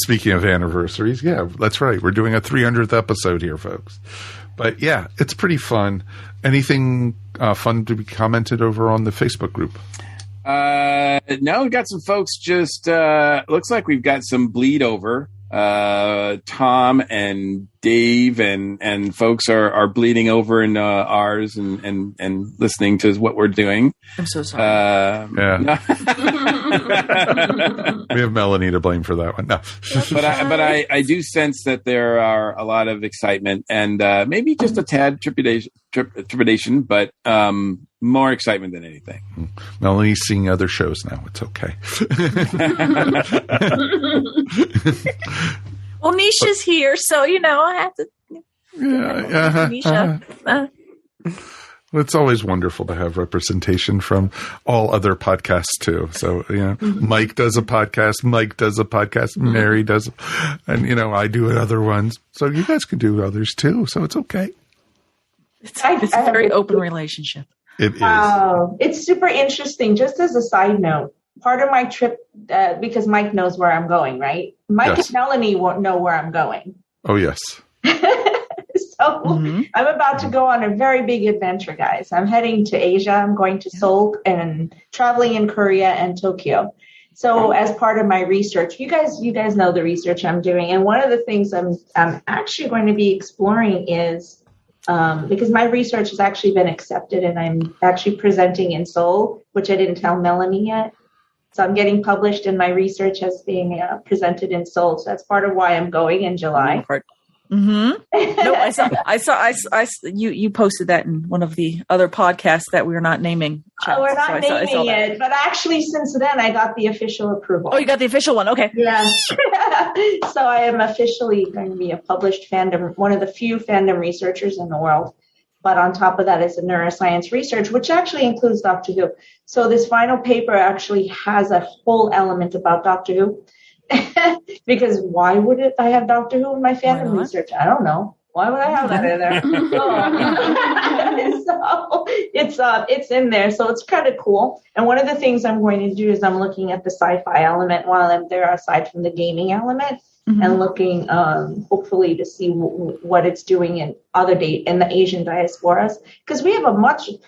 G: Speaking of anniversaries, yeah, that's right. We're doing a 300th episode here, folks. But yeah, it's pretty fun. Anything fun to be commented over on the Facebook group?
H: No, we've got some folks just looks like we've got some bleed over. Tom and Dave and folks are bleeding over in ours and listening to what we're doing.
E: I'm so sorry.
G: Yeah. We have Melanie to blame for that one. No.
H: but I do sense that there are a lot of excitement and maybe just a tad trepidation, but more excitement than anything.
G: Melanie's seeing other shows now. It's okay.
E: Well, Neisha's here, so I have to. Neisha.
G: It's always wonderful to have representation from all other podcasts too. So Mike does a podcast, Mary does, and I do other ones. So you guys can do others too. So it's okay.
E: It's a very open relationship.
G: It is.
J: Wow, it's super interesting. Just as a side note, part of my trip, because Mike knows where I'm going, right? Mike and Melanie won't know where I'm going.
G: Oh, yes.
J: So I'm about to go on a very big adventure, guys. I'm heading to Asia. I'm going to Seoul and traveling in Korea and Tokyo. So as part of my research, you guys know the research I'm doing. And one of the things I'm actually going to be exploring is, because my research has actually been accepted and I'm actually presenting in Seoul, which I didn't tell Melanie yet. So I'm getting published and my research as being presented in Seoul. So that's part of why I'm going in July.
E: No, I saw you posted that in one of the other podcasts that we're not naming.
J: We're not naming it, but actually since then I got the official approval.
E: Oh, you got the official one. Okay.
J: Yes. So I am officially going to be a published fandom, one of the few fandom researchers in the world. But on top of that is a neuroscience research, which actually includes Doctor Who. So this final paper actually has a whole element about Doctor Who. Because why would I have Doctor Who in my fandom research? I don't know. Why would I have that in there? So it's in there. So it's kind of cool. And one of the things I'm going to do is I'm looking at the sci-fi element while I'm there, aside from the gaming element. And looking, hopefully, to see what it's doing in in the Asian diasporas, because we have a larger,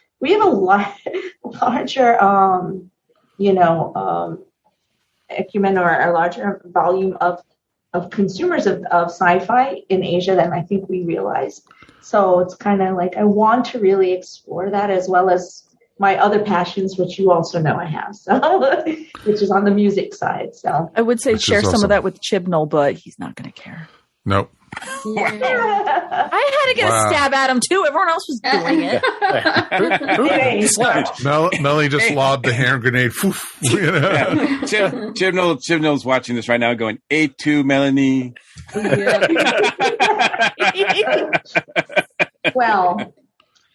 J: acumen or a larger volume of consumers of sci-fi in Asia than I think we realize. So it's kind of like I want to really explore that as well as my other passions, which you also know I have, so which is on the music side. So
E: I would say share some of that with Chibnall, but he's not going to care.
G: Nope.
E: Yeah. I had to get a stab at him too. Everyone else was doing it.
G: Melanie just lobbed the hand grenade.
H: Chibnall's watching this right now, going A2 Melanie.
J: Well.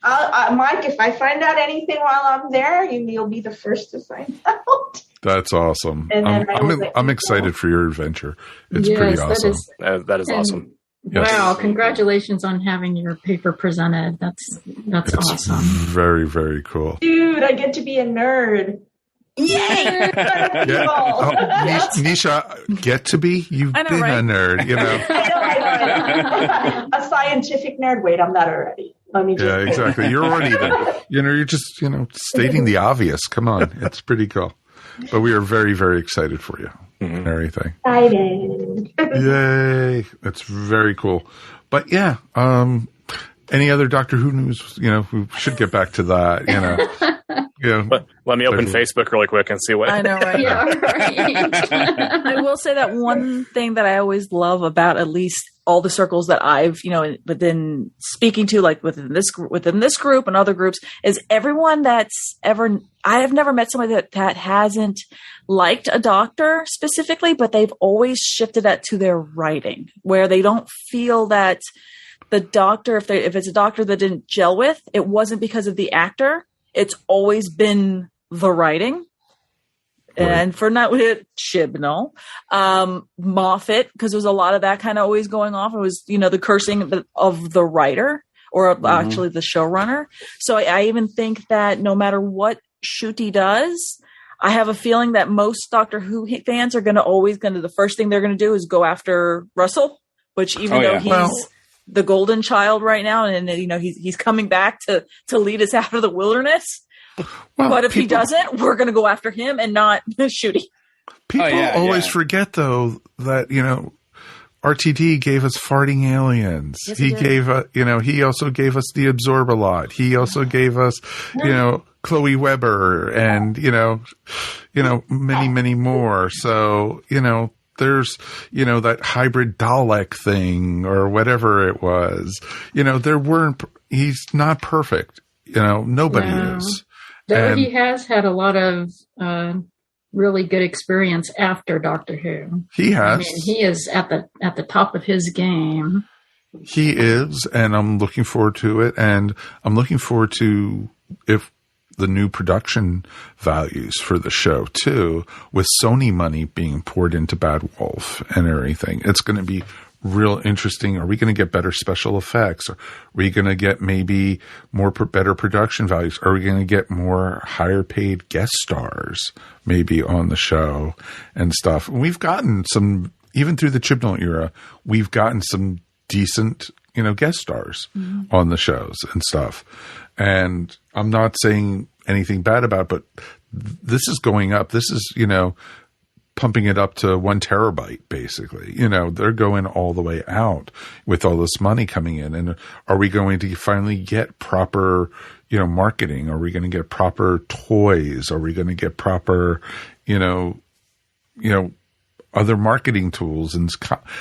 J: Mike, if I find out anything while I'm there, you'll be the first to find out.
G: That's awesome. I'm excited for your adventure. It's pretty awesome.
I: That is awesome.
B: Yes. Wow! Congratulations on having your paper presented. That's awesome.
G: Very, very cool.
J: Dude, I get to be a nerd.
E: Yay!
G: Yeah. Oh, Neisha, get to be? You've been a nerd, you know.
J: I know. A scientific nerd. Wait, I'm not already.
G: Yeah, exactly. You're already there. You're just, stating the obvious. Come on. It's pretty cool. But we are very, very excited for you and everything.
J: Excited.
G: Yay. It's very cool. But yeah, any other Doctor Who news? We should get back to that, Yeah.
I: Let me open Facebook really quick and see what.
E: I know, right? Yeah, right. I will say that one thing that I always love about at least all the circles that I've, within speaking to, like within this group and other groups, is everyone that's ever. I have never met somebody that hasn't liked a doctor specifically, but they've always shifted that to their writing, where they don't feel that the doctor, if it's a doctor that didn't gel with, it wasn't because of the actor. It's always been the writing. Right. And for not with Chibnall, Moffat, because there was a lot of that kind of always going off. It was, the cursing of the writer or actually the showrunner. So I even think that no matter what Ncuti does, I have a feeling that most Doctor Who fans are the first thing they're going to do is go after Russell, which even though he's the golden child right now, and he's coming back to lead us out of the wilderness. Well, but if he doesn't, we're going to go after him and not Ncuti.
G: People always forget though that RTD gave us farting aliens. Yes, he gave he also gave us the Absorb-a-Lot. He also gave us Chloe Weber and many, many more. So there's, that hybrid Dalek thing or whatever it was. He's not perfect. Nobody is.
B: Though he has had a lot of really good experience after Doctor Who.
G: He has.
B: I mean, he is at the top of his game.
G: He is, and I'm looking forward to it. And I'm looking forward to the new production values for the show too, with Sony money being poured into Bad Wolf and everything. It's going to be real interesting. Are we going to get better special effects? Are we going to get maybe better production values? Are we going to get more higher paid guest stars maybe on the show and stuff? And we've gotten some, even through the Chibnall era, we've gotten some decent, guest stars on the shows and stuff. And I'm not saying anything bad about it, but this is going up. This is, pumping it up to 1 terabyte, basically. They're going all the way out with all this money coming in. And are we going to finally get proper, marketing? Are we going to get proper toys? Are we going to get proper, other marketing tools? And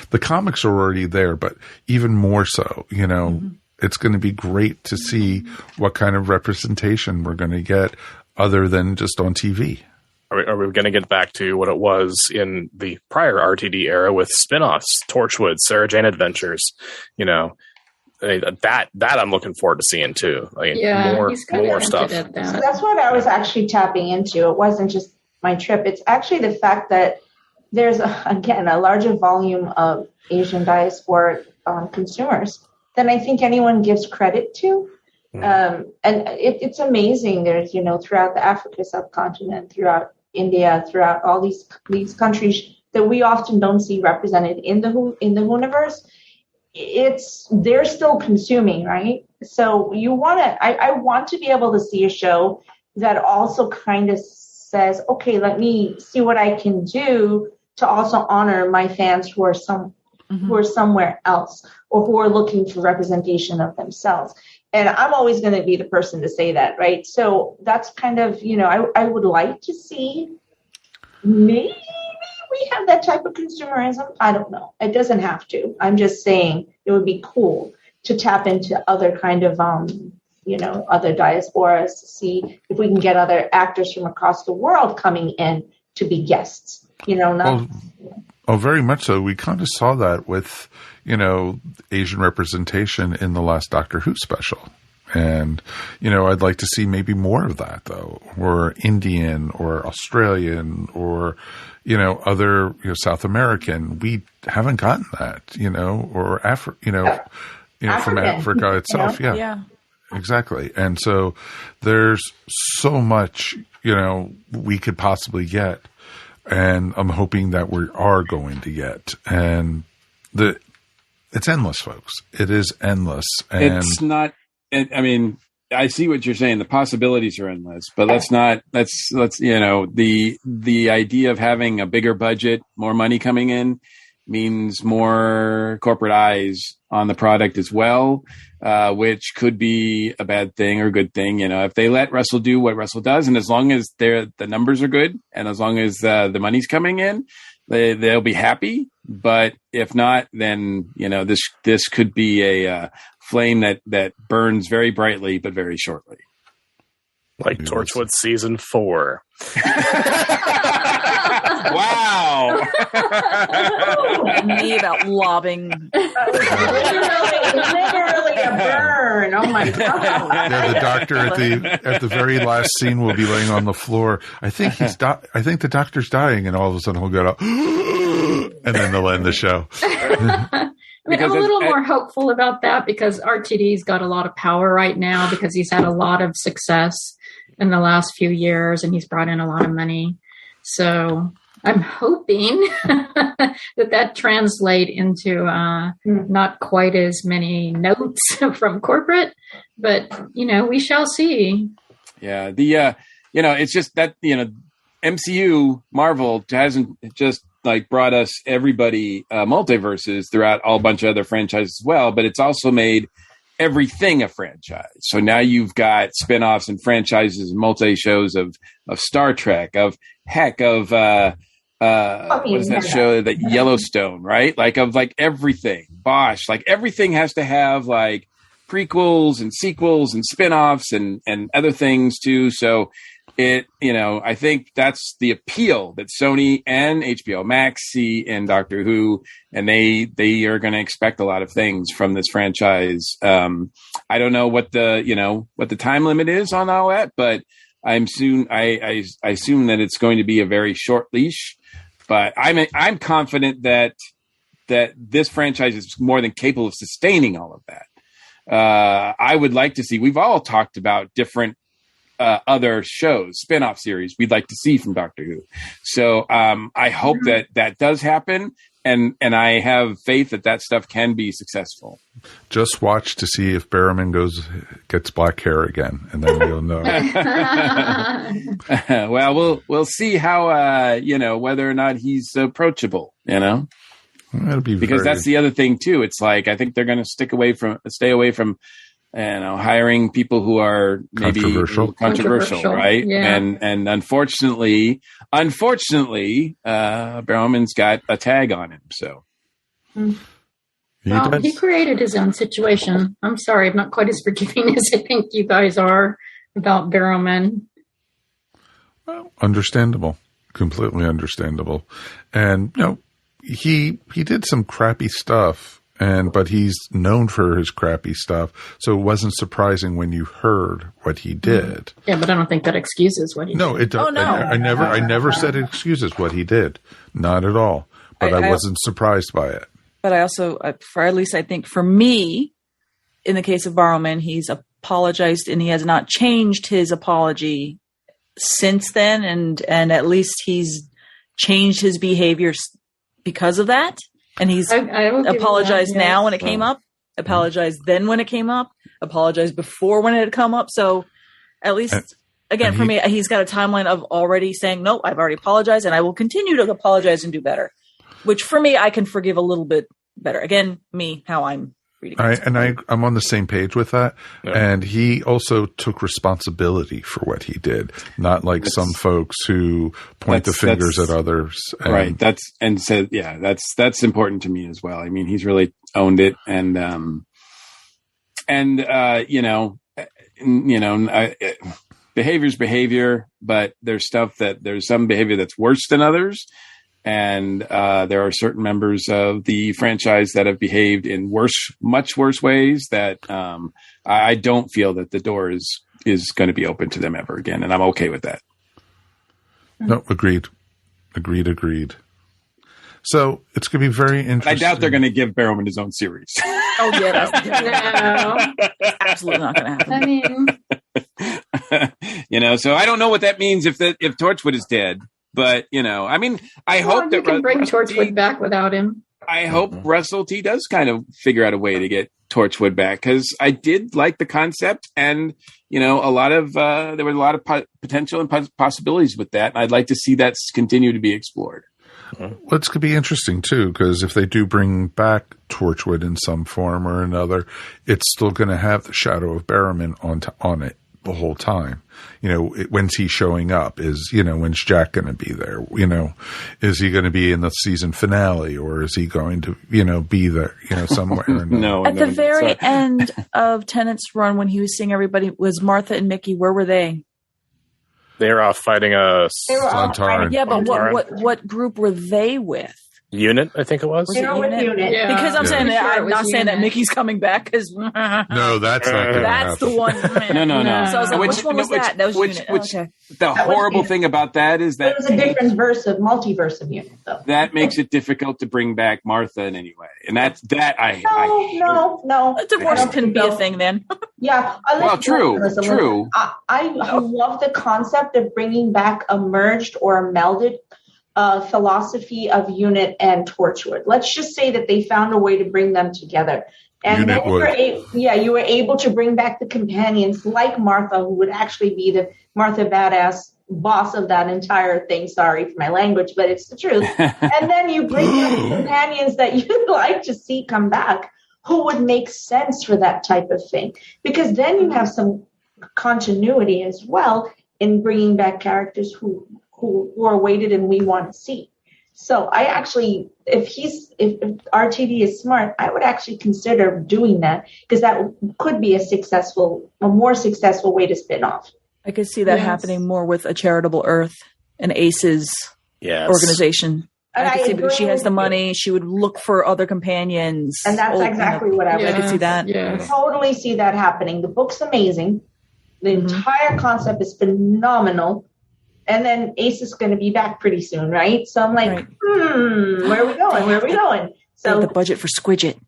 G: the comics are already there, but even more so, It's going to be great to see what kind of representation we're going to get other than just on TV.
I: Are we going to get back to what it was in the prior RTD era with spin-offs, Torchwood, Sarah Jane Adventures? That I'm looking forward to seeing too. More stuff.
J: So that's what I was actually tapping into. It wasn't just my trip. It's actually the fact that there's, a larger volume of Asian diaspora consumers than I think anyone gives credit to. And it's amazing. There's, throughout the Africa subcontinent, throughout India, throughout all these countries that we often don't see represented in the Whoniverse. They're still consuming, right? So I want to be able to see a show that also kind of says, okay, let me see what I can do to also honor my fans who are somewhere else or who are looking for representation of themselves. And I'm always going to be the person to say that, right? So that's kind of, I would like to see maybe we have that type of consumerism. I don't know. It doesn't have to. I'm just saying it would be cool to tap into other kind of, other diasporas to see if we can get other actors from across the world coming in to be guests,
G: very much so. We kind of saw that with, Asian representation in the last Doctor Who special. And, I'd like to see maybe more of that though, or Indian or Australian or, other, South American. We haven't gotten that, or from Africa itself. Yeah. Exactly. And so there's so much, we could possibly get. And I'm hoping that we are going to get. And it's endless, folks. It is endless. And
H: it's not, I see what you're saying. The possibilities are endless, but let's the idea of having a bigger budget, more money coming in means more corporate eyes on the product as well, which could be a bad thing or a good thing. If they let Russell do what Russell does, and as long as the numbers are good and as long as the money's coming in, they'll be happy. But if not, then, this could be a flame that burns very brightly, but very shortly.
I: Like Torchwood season 4.
H: Wow.
E: Me about lobbing.
J: Literally a burn. Oh my God.
G: Yeah, the doctor at the very last scene will be laying on the floor. I think the doctor's dying, and all of a sudden he'll get up, and then they'll end the show.
B: I'm a little more hopeful about that because RTD's got a lot of power right now because he's had a lot of success in the last few years and he's brought in a lot of money. So I'm hoping that translate into not quite as many notes from corporate, but we shall see.
H: Yeah, it's just that MCU Marvel hasn't just brought us everybody multiverses throughout a bunch of other franchises as well, but it's also made everything a franchise. So now you've got spinoffs and franchises and multi-shows of Star Trek, of what is that show, that Yellowstone, right? Of everything, Bosch, everything has to have prequels and sequels and spinoffs and other things too. So I think that's the appeal that Sony and HBO Max see in Doctor Who, and they are going to expect a lot of things from this franchise. I don't know what the time limit is on all that, but I assume that it's going to be a very short leash. But I'm confident that this franchise is more than capable of sustaining all of that. I would like to see. We've all talked about different other shows, spin-off series we'd like to see from Doctor Who. So I hope that does happen, and I have faith that stuff can be successful.
G: Just watch to see if Barrowman gets black hair again, and then you'll know.
H: Well, we'll see how whether or not he's approachable.
G: That'll be
H: because that's the other thing too. It's I think they're going to stay away from hiring people who are maybe controversial, right?
B: Yeah.
H: And unfortunately, Barrowman's got a tag on him. So
B: he created his own situation. I'm sorry, I'm not quite as forgiving as I think you guys are about Barrowman.
G: Well, understandable, completely understandable, and he did some crappy stuff. But he's known for his crappy stuff, so it wasn't surprising when you heard what he did.
B: Yeah, but I don't think that excuses what he did.
G: No, it doesn't. Oh, no. I never said it excuses what he did. Not at all. But I wasn't surprised by it.
E: But I also, I think for me, in the case of Barrowman, he's apologized and he has not changed his apology since then, and at least he's changed his behavior because of that. And he's apologized now when it came up, apologized then when it came up, apologized before when it had come up. So at least, for me, he's got a timeline of already saying, no, I've already apologized and I will continue to apologize and do better, which for me, I can forgive a little bit better. Again, how I'm reading it.
G: I'm on the same page with that. Yeah. And he also took responsibility for what he did, not some folks who point the fingers at others.
H: Right. That's important to me as well. I mean, he's really owned it, behavior's behavior, but there's some behavior that's worse than others. And there are certain members of the franchise that have behaved in much worse ways that I don't feel that the door is going to be open to them ever again. And I'm okay with that.
G: No, agreed. So it's going to be very interesting.
H: I doubt they're going to give Barrowman his own series.
E: Oh yeah, that's absolutely not going to happen.
B: I mean,
H: So I don't know what that means if Torchwood is dead. But I mean, I hope that
B: you can bring Torchwood back without him.
H: I hope Russell T does kind of figure out a way to get Torchwood back, because I did like the concept, and there were a lot of potential and possibilities with that. And I'd like to see that continue to be explored.
G: Well, it's going to be interesting too, because if they do bring back Torchwood in some form or another, it's still going to have the shadow of Barrowman on it the whole time. When's he showing up? When's Jack going to be there? Is he going to be in the season finale, or is he going to, be there, somewhere?
E: At the very end of Tennant's run, when he was seeing everybody, was Martha and Mickey, where were they?
I: They were off fighting a
G: Sontaran.
E: Yeah, but what group were they with?
I: Unit, I think it was.
J: They were with Unit.
B: Yeah.
E: Because I'm saying that I'm not saying that
B: Unit.
E: Mickey's coming back, because
G: No, that's not going to
E: that's
G: happen.
E: the one.
H: No.
E: So I was like, which one was that? That was Unit. Okay.
H: The horrible thing about that is that
J: It was a different multiverse of Unit, though.
H: that makes it difficult to bring back Martha in any way, and I
J: No.
E: A divorce couldn't be a thing then.
J: Yeah.
H: Well, true.
J: I love the concept of bringing back a merged or a melded philosophy of Unit and Torchwood. Let's just say that they found a way to bring them together. And then you were able to bring back the companions like Martha, who would actually be the Martha Badass boss of that entire thing. Sorry for my language, but it's the truth. And then you bring in companions that you'd like to see come back, who would make sense for that type of thing. Because then you have some continuity as well in bringing back characters who are weighted and we want to see. So I actually, if RTD is smart, I would actually consider doing that, because that could be a more successful way to spin off.
E: I could see that happening more with a Charitable Earth and Ace's organization.
J: And
E: I could see, because she has the
J: agree with
E: money, she would look for other companions.
J: And that's exactly what I would.
E: I could see that.
J: I totally see that happening. The book's amazing. The entire concept is phenomenal. And then Ace is going to be back pretty soon, right? So I'm like, where are we going? Where are we going? So
E: the budget for Squidget.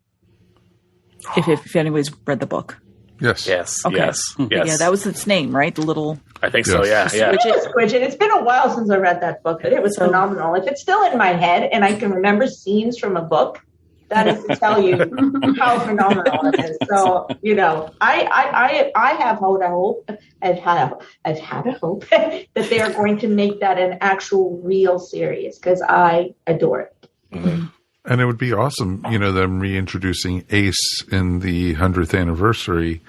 E: If anybody's read the book.
G: Yes.
E: Okay.
I: Yes.
E: Yeah, that was its name, right? The little.
I: I think so. Yeah.
J: Squidget. It's been a while since I read that book, but it was phenomenal. If it's still in my head and I can remember scenes from a book, that is to tell you how phenomenal it is. So, I have hope. I've had a hope that they are going to make that an actual real series, because I adore it.
G: Mm-hmm. And it would be awesome, them reintroducing Ace in the 100th anniversary.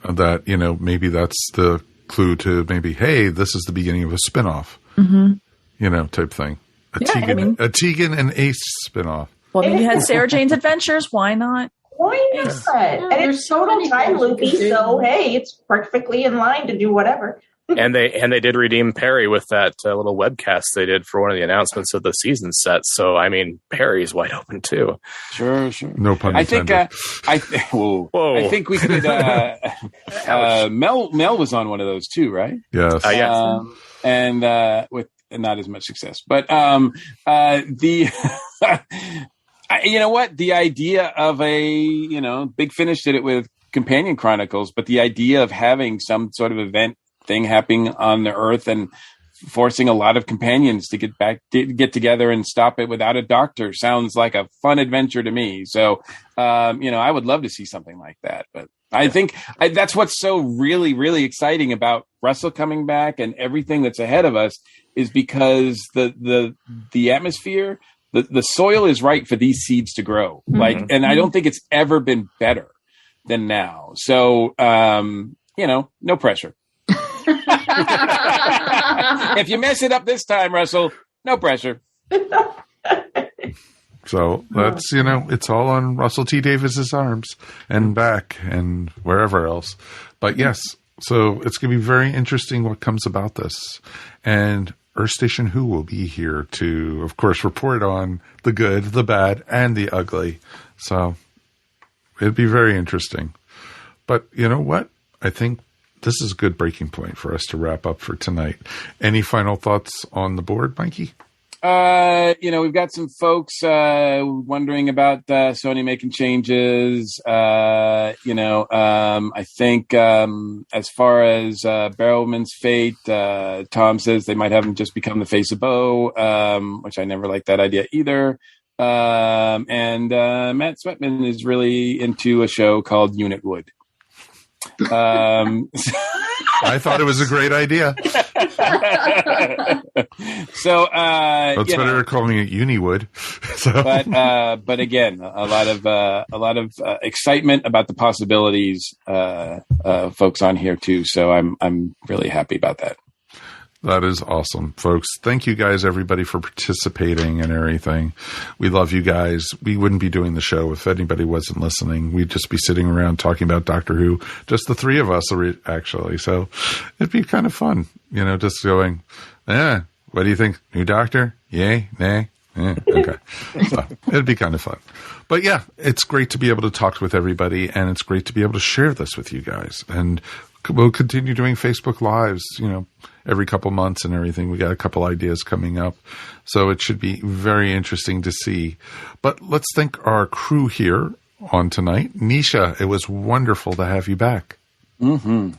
G: That maybe that's the clue to maybe, hey, this is the beginning of a spinoff. Type thing. A Tegan and Ace spinoff.
E: Well, you had Sarah Jane's Adventures. Why not?
J: Why not? And it's total time loopy, so hey, it's perfectly in line to do whatever.
I: And they did redeem Perry with that little webcast they did for one of the announcements of the season set. So I mean, Perry's wide open too.
H: Sure.
G: No pun intended.
H: I think we could. Mel was on one of those too, right?
G: Yes.
H: And with not as much success, but you know what? The idea of Big Finish did it with Companion Chronicles, but the idea of having some sort of event thing happening on the Earth and forcing a lot of companions to get together and stop it without a doctor sounds like a fun adventure to me. So, I would love to see something like that. But I think that's what's so really, really exciting about Russell coming back and everything that's ahead of us is because the atmosphere, the soil is right for these seeds to grow. And I don't think it's ever been better than now. So, no pressure. If you mess it up this time, Russell, no pressure.
G: So that's, it's all on Russell T. Davis's arms and back and wherever else. But yes, so it's going to be very interesting what comes about this. And Earth Station Who will be here to, of course, report on the good, the bad, and the ugly. So it'd be very interesting. But you know what? I think this is a good breaking point for us to wrap up for tonight. Any final thoughts on the board, Mikey?
H: We've got some folks wondering about Sony making changes. I think as far as Barrowman's fate, Tom says they might have him just become the face of Bo, which I never liked that idea either. And Matt Sweatman is really into a show called Unit Wood.
G: I thought it was a great idea.
H: So
G: that's better than calling it Uniwood. So.
H: But again, a lot of excitement about the possibilities. Folks on here too. So I'm really happy about that.
G: That is awesome, folks. Thank you guys, everybody, for participating and everything. We love you guys. We wouldn't be doing the show if anybody wasn't listening. We'd just be sitting around talking about Doctor Who, just the three of us, actually. So it'd be kind of fun, just going, what do you think? New Doctor? Yay? Nay? Okay. So it'd be kind of fun. But yeah, it's great to be able to talk with everybody, and it's great to be able to share this with you guys. And we'll continue doing Facebook Lives, every couple months and everything. We got a couple ideas coming up. So it should be very interesting to see. But let's thank our crew here on tonight. Neisha, it was wonderful to have you back.
J: Mm-hmm.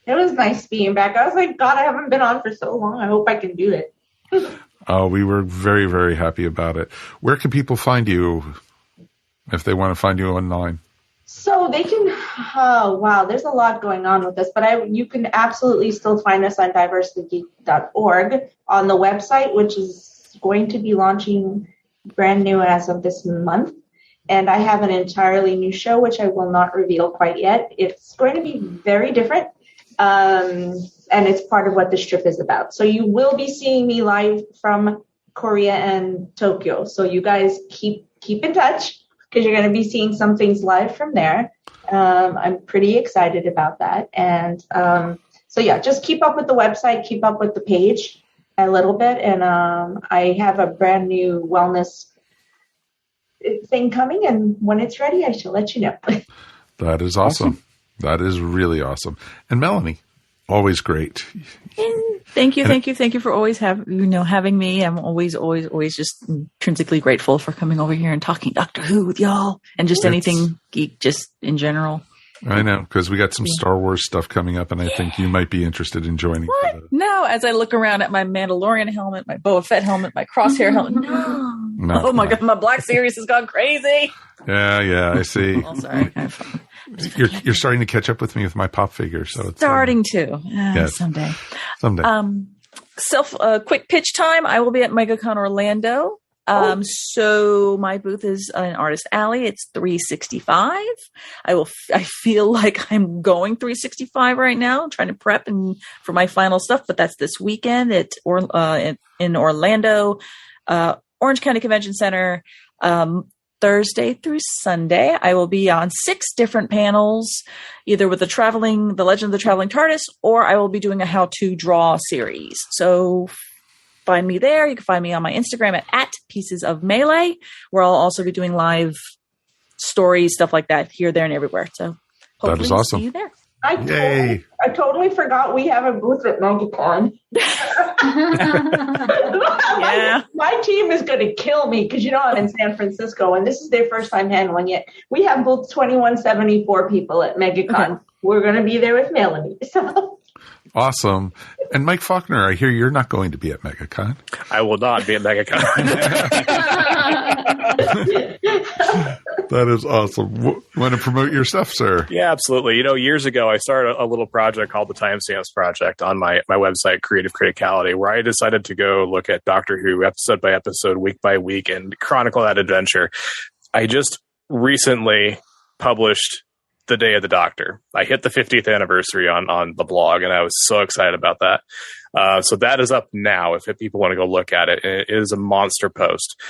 J: It was nice being back. I was like, God, I haven't been on for so long. I hope I can do it.
G: Oh, we were very, very happy about it. Where can people find you if they want to find you online?
J: So they can, there's a lot going on with this, but you can absolutely still find us on diversitygeek.org on the website, which is going to be launching brand new as of this month. And I have an entirely new show, which I will not reveal quite yet. It's going to be very different. And it's part of what this trip is about. So you will be seeing me live from Korea and Tokyo. So you guys keep in touch, because you're going to be seeing some things live from there. I'm pretty excited about that. And just keep up with the website, keep up with the page a little bit. And I have a brand new wellness thing coming. And when it's ready, I shall let you know.
G: That is awesome. That is really awesome. And Melanie, always great.
E: Thank you for always having me. I'm always just intrinsically grateful for coming over here and talking Doctor Who with y'all, and just anything geek, just in general.
G: I know, because we got some Star Wars stuff coming up, and I think you might be interested in joining.
E: What? No, as I look around at my Mandalorian helmet, my Boba Fett helmet, my Crosshair helmet. No. Oh my God, my Black Series has gone crazy.
G: Yeah, I see.
E: Oh, sorry.
G: You're starting to catch up with me with my pop figure, so it's
E: starting to. Yes. Someday. Quick pitch time. I will be at MegaCon Orlando. So my booth is in Artist Alley. It's 365. I feel like I'm going 365 right now, trying to prep for my final stuff, but that's this weekend in Orlando, Orange County Convention Center. Thursday through Sunday, I will be on 6 different panels, either with the Legend of the Traveling TARDIS, or I will be doing a how-to draw series. So find me there. You can find me on my Instagram at Pieces of Melee, where I'll also be doing live stories, stuff like that, here, there, and everywhere. So hopefully
G: that is awesome.
E: See you there.
J: I totally forgot we have a booth at MegaCon. My team is going to kill me because I'm in San Francisco and this is their first time handling it. We have both 2174 people at MegaCon. Okay. We're going to be there with Melanie. So.
G: Awesome. And Mike Falkner, I hear you're not going to be at MegaCon.
I: I will not be at MegaCon.
G: That is awesome. Want to promote your stuff, sir?
I: Yeah, absolutely. Years ago, I started a little project called the Timestamps Project on my website, Creative Criticality, where I decided to go look at Doctor Who episode by episode, week by week, and chronicle that adventure. I just recently published The Day of the Doctor. I hit the 50th anniversary on the blog, and I was so excited about that. So that is up now if people want to go look at it. And it is a monster post.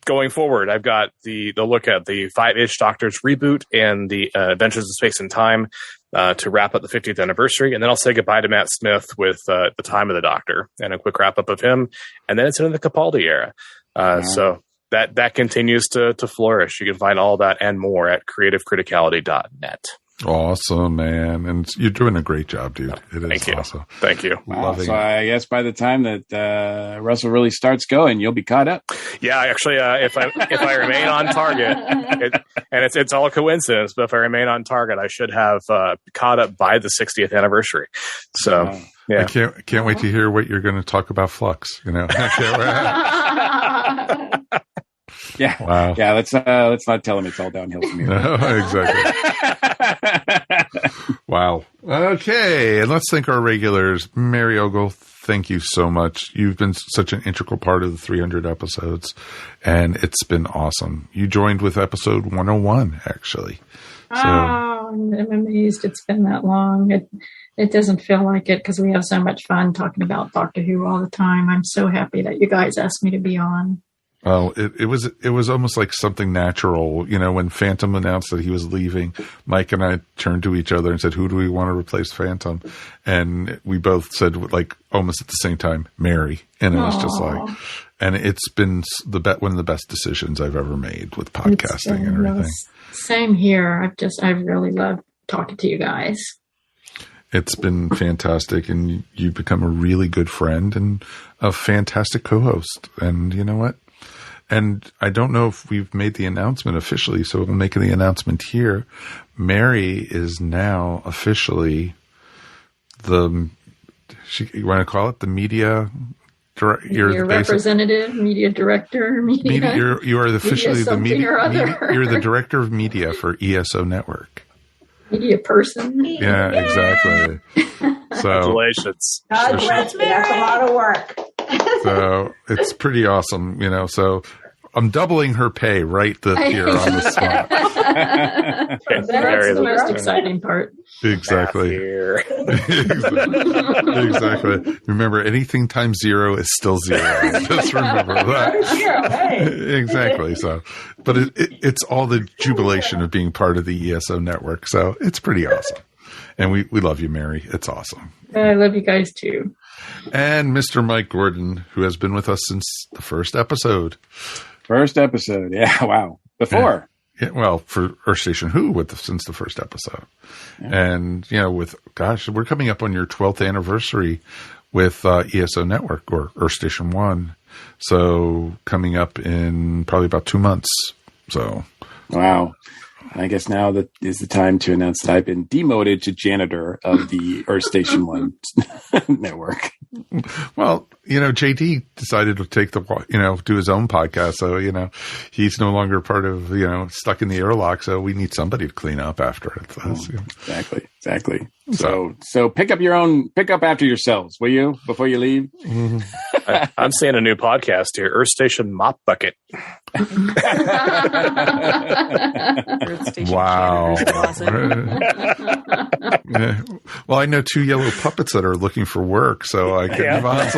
I: Going forward, I've got the look at the 5-ish Doctors reboot and the Adventures of Space and Time to wrap up the 50th anniversary. And then I'll say goodbye to Matt Smith with the Time of the Doctor and a quick wrap up of him. And then it's into the Capaldi era. So that continues to flourish. You can find all that and more at creativecriticality.net.
G: Awesome, man. And you're doing a great job, dude. It is awesome.
I: Thank you.
H: Wow. So I guess by the time that Russell really starts going, you'll be caught up.
I: Yeah, actually, if I remain on target, and it's all coincidence, but if I remain on target, I should have caught up by the 60th anniversary. So yeah,
G: I can't wait to hear what you're going to talk about Flux. You know.
H: Yeah.
G: Wow.
H: Yeah. Let's not tell him it's all downhill from here.
G: Exactly. Wow. Okay. And let's thank our regulars. Mary Ogle, thank you so much. You've been such an integral part of the 300 episodes, and it's been awesome. You joined with episode 101, actually. So,
B: I'm amazed it's been that long. It doesn't feel like it because we have so much fun talking about Doctor Who all the time. I'm so happy that you guys asked me to be on.
G: Oh, it was almost like something natural. You know, when Phantom announced that he was leaving, Mike and I turned to each other and said, who do we want to replace Phantom? And we both said, like, almost at the same time, Mary. And it was just like, and it's been one of the best decisions I've ever made with podcasting and everything.
B: Same here. I've really loved talking to you guys.
G: It's been fantastic, and you've become a really good friend and a fantastic co-host. And you know what? And I don't know if we've made the announcement officially, so we'll make the announcement here. Mary is now officially you want to call it the media director?
B: Media representative, media director, media.
G: You are officially the media. You're the
B: other.
G: Director of media for ESO Network.
B: Media person.
G: Yeah, exactly.
I: Congratulations.
J: God bless me. That's a lot of work.
G: So it's pretty awesome, you know. So I'm doubling her pay right here on the spot.
B: That's the most exciting part.
G: Exactly. Exactly. Remember, anything times 0 is still 0. Just remember that. Exactly. So, but it's all the jubilation of being part of the ESO network. So it's pretty awesome. And we love you, Mary. It's awesome.
B: I love you guys too.
G: And Mr. Mike Gordon, who has been with us since the first episode.
H: Yeah. Wow. Before.
G: Yeah, well, for Earth Station Who since the first episode. Yeah. And, you know, we're coming up on your 12th anniversary with ESO Network or Earth Station 1. So coming up in probably about 2 months. So.
H: Wow. I guess now that is the time to announce that I've been demoted to janitor of the Earth Station 1 network.
G: Well, you know, JD decided to do his own podcast. So, you know, he's no longer part of, stuck in the airlock. So we need somebody to clean up after it. So,
H: Exactly. So pick up after yourselves, will you, before you leave?
I: Mm-hmm. I'm seeing a new podcast here, Earth Station Mop Bucket.
G: Wow. Yeah. Well, I know 2 yellow puppets that are looking for work, so I can I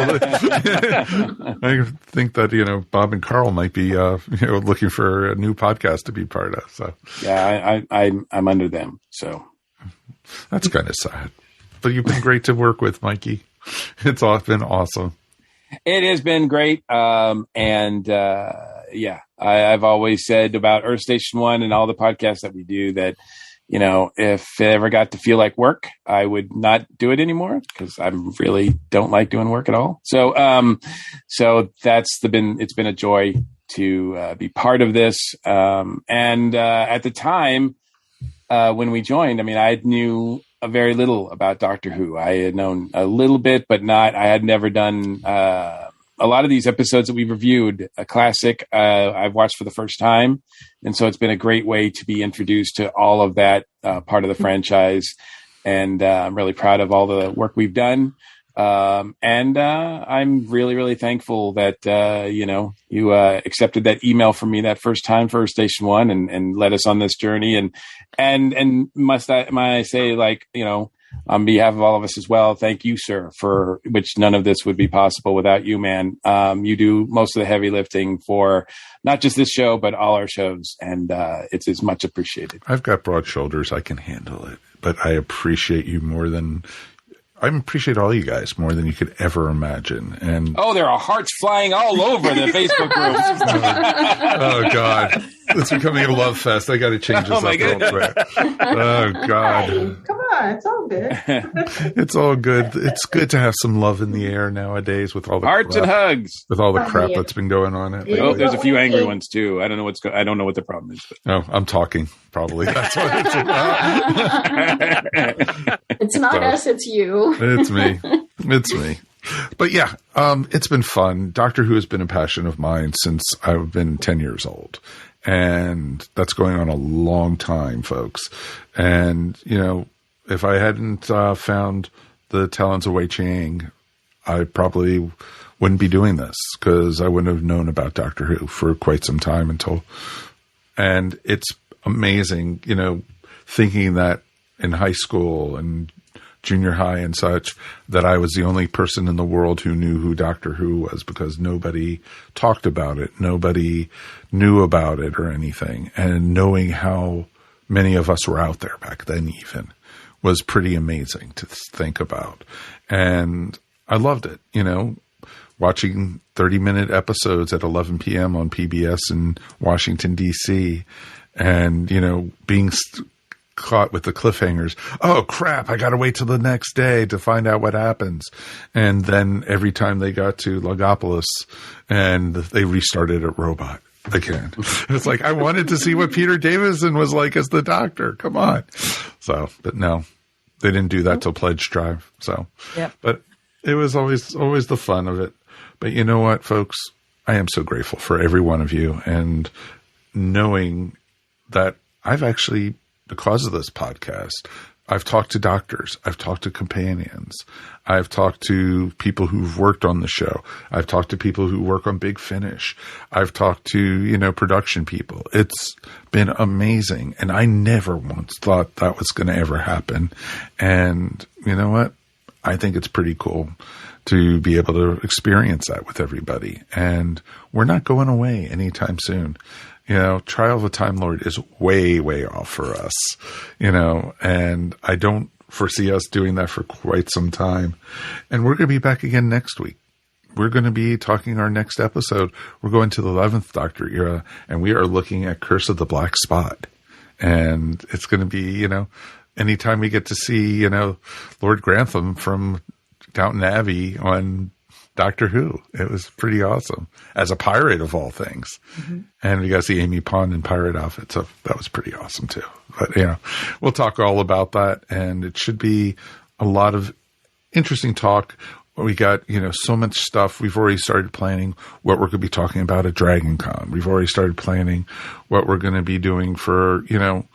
G: think that, Bob and Carl might be, looking for a new podcast to be part of. So
H: yeah, I'm under them. So
G: that's kind of sad, but you've been great to work with, Mikey. It's all been awesome.
H: It has been great. I've always said about Earth Station 1 and all the podcasts that we do that, if it ever got to feel like work, I would not do it anymore because I really don't like doing work at all. So it's been a joy to be part of this. At the time, when we joined, I knew very little about Doctor Who. I had known a little bit, but I had never done a lot of these episodes that we've reviewed. A classic I've watched for the first time. And so it's been a great way to be introduced to all of that part of the franchise. And I'm really proud of all the work we've done. I'm really, really thankful that, you accepted that email from me that first time for Station 1 and led us on this journey. And must I say, on behalf of all of us as well, thank you, sir, for which none of this would be possible without you, man. You do most of the heavy lifting for not just this show, but all our shows. And it's much appreciated.
G: I've got broad shoulders. I can handle it, but I appreciate you I appreciate all you guys more than you could ever imagine. And
H: there are hearts flying all over the Facebook group.
G: Oh God! It's becoming a love fest. I got to change this up real quick. Oh, God.
J: Come on, it's all good.
G: It's all good. It's good to have some love in the air nowadays with all the
H: hearts and hugs.
G: With all the crap that's been going on.
H: Oh, there's a few angry ones too. I don't know I don't know what the problem is. But.
G: Oh, I'm talking. Probably that's what it's about.
B: It's not us. It's you.
G: It's me. It's me. But yeah, it's been fun. Doctor Who has been a passion of mine since I've been 10 years old. And that's going on a long time, folks. And, you know, if I hadn't found the talents of Wei Chiang, I probably wouldn't be doing this because I wouldn't have known about Doctor Who for quite some time and it's amazing, you know, thinking that in high school and junior high and such, that I was the only person in the world who knew who Doctor Who was because nobody talked about it. Nobody knew about it or anything. And knowing how many of us were out there back then even was pretty amazing to think about. And I loved it, you know, watching 30-minute episodes at 11 p.m. on PBS in Washington, D.C. and, you know, being caught with the cliffhangers. Oh, crap, I got to wait till the next day to find out what happens. And then every time they got to Logopolis and they restarted a robot again. It's like, I wanted to see what Peter Davison was like as the Doctor. Come on. So, but no, they didn't do that till Pledge Drive. So,
E: yep.
G: But it was always the fun of it. But you know what, folks? I am so grateful for every one of you and knowing that I've actually, because of this podcast, I've talked to doctors. I've talked to companions. I've talked to people who've worked on the show. I've talked to people who work on Big Finish. I've talked to, you know, production people. It's been amazing. And I never once thought that was going to ever happen. And you know what? I think it's pretty cool to be able to experience that with everybody. And we're not going away anytime soon. You know, Trial of a Time Lord is way, way off for us, you know, and I don't foresee us doing that for quite some time. And we're going to be back again next week. We're going to be talking our next episode. We're going to the 11th Doctor era, and we are looking at Curse of the Black Spot. And it's going to be, you know, anytime we get to see, you know, Lord Grantham from Downton Abbey on Doctor Who. It was pretty awesome as a pirate of all things. Mm-hmm. And we got to see Amy Pond in pirate outfit. So that was pretty awesome too. But, you know, we'll talk all about that, and it should be a lot of interesting talk. We got, you know, so much stuff. We've already started planning what we're going to be talking about at Dragon Con. We've already started planning what we're going to be doing for, you know,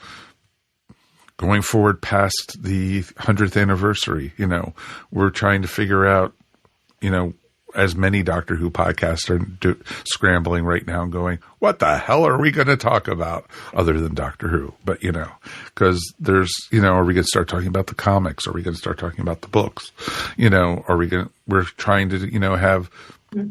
G: going forward past the 100th anniversary. You know, we're trying to figure out, you know, as many Doctor Who podcasts are scrambling right now and going, what the hell are we going to talk about other than Doctor Who? But, you know, because there's, you know, are we going to start talking about the comics? Are we going to start talking about the books? You know, we're trying to, you know, have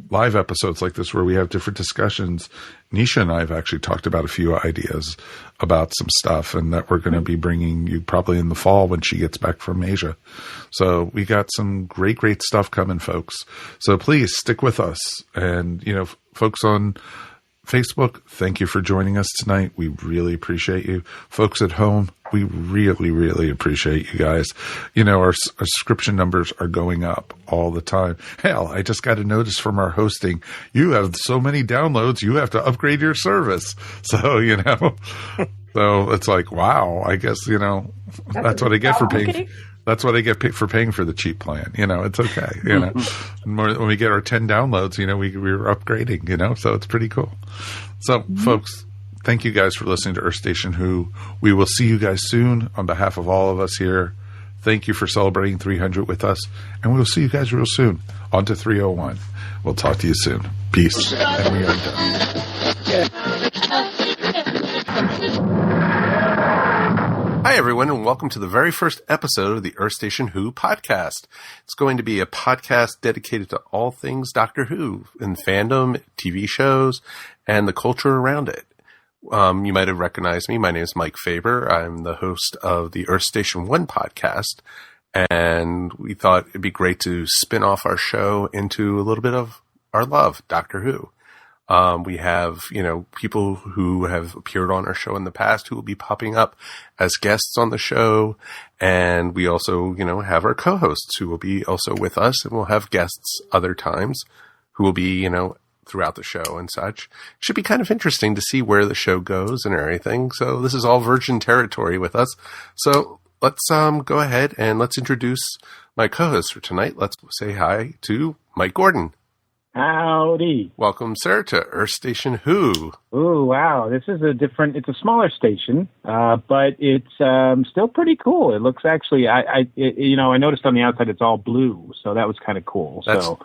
G: live episodes like this where we have different discussions. Neisha and I have actually talked about a few ideas about some stuff, and that we're going to be bringing you probably in the fall when she gets back from Asia. So we got some great, great stuff coming, folks. So please stick with us. And, you know, folks on Facebook, thank you for joining us tonight. We really appreciate you. Folks at home, we really, really appreciate you guys. You know, our subscription numbers are going up all the time. Hell, I just got a notice from our hosting. You have so many downloads, you have to upgrade your service. So, you know, so it's like, wow, I guess, you know, that's what I get for paying. Okay. That's what I get paid for paying for the cheap plan. You know, it's okay. You know, when we get our 10 downloads, you know, we're upgrading, you know, so it's pretty cool. So, folks, thank you guys for listening to Earth Station Who. We will see you guys soon on behalf of all of us here. Thank you for celebrating 300 with us. And we will see you guys real soon. On to 301. We'll talk to you soon. Peace. And we are done.
K: Hi, everyone, and welcome to the very first episode of the Earth Station Who podcast. It's going to be a podcast dedicated to all things Doctor Who and fandom, TV shows, and the culture around it. You might have recognized me. My name is Mike Faber. I'm the host of the Earth Station 1 podcast, and we thought it'd be great to spin off our show into a little bit of our love, Doctor Who. We have, people who have appeared on our show in the past who will be popping up as guests on the show. And we also, have our co-hosts who will be also with us, and we'll have guests other times who will be, throughout the show and such. It should be kind of interesting to see where the show goes and everything. So this is all virgin territory with us. So let's go ahead and let's introduce my co-host for tonight. Let's say hi to Mike Gordon.
L: Howdy.
K: Welcome, sir, to Earth Station Who.
L: Oh, wow. This is it's a smaller station, but it's still pretty cool. It looks actually, I noticed on the outside it's all blue, so that was kind of cool.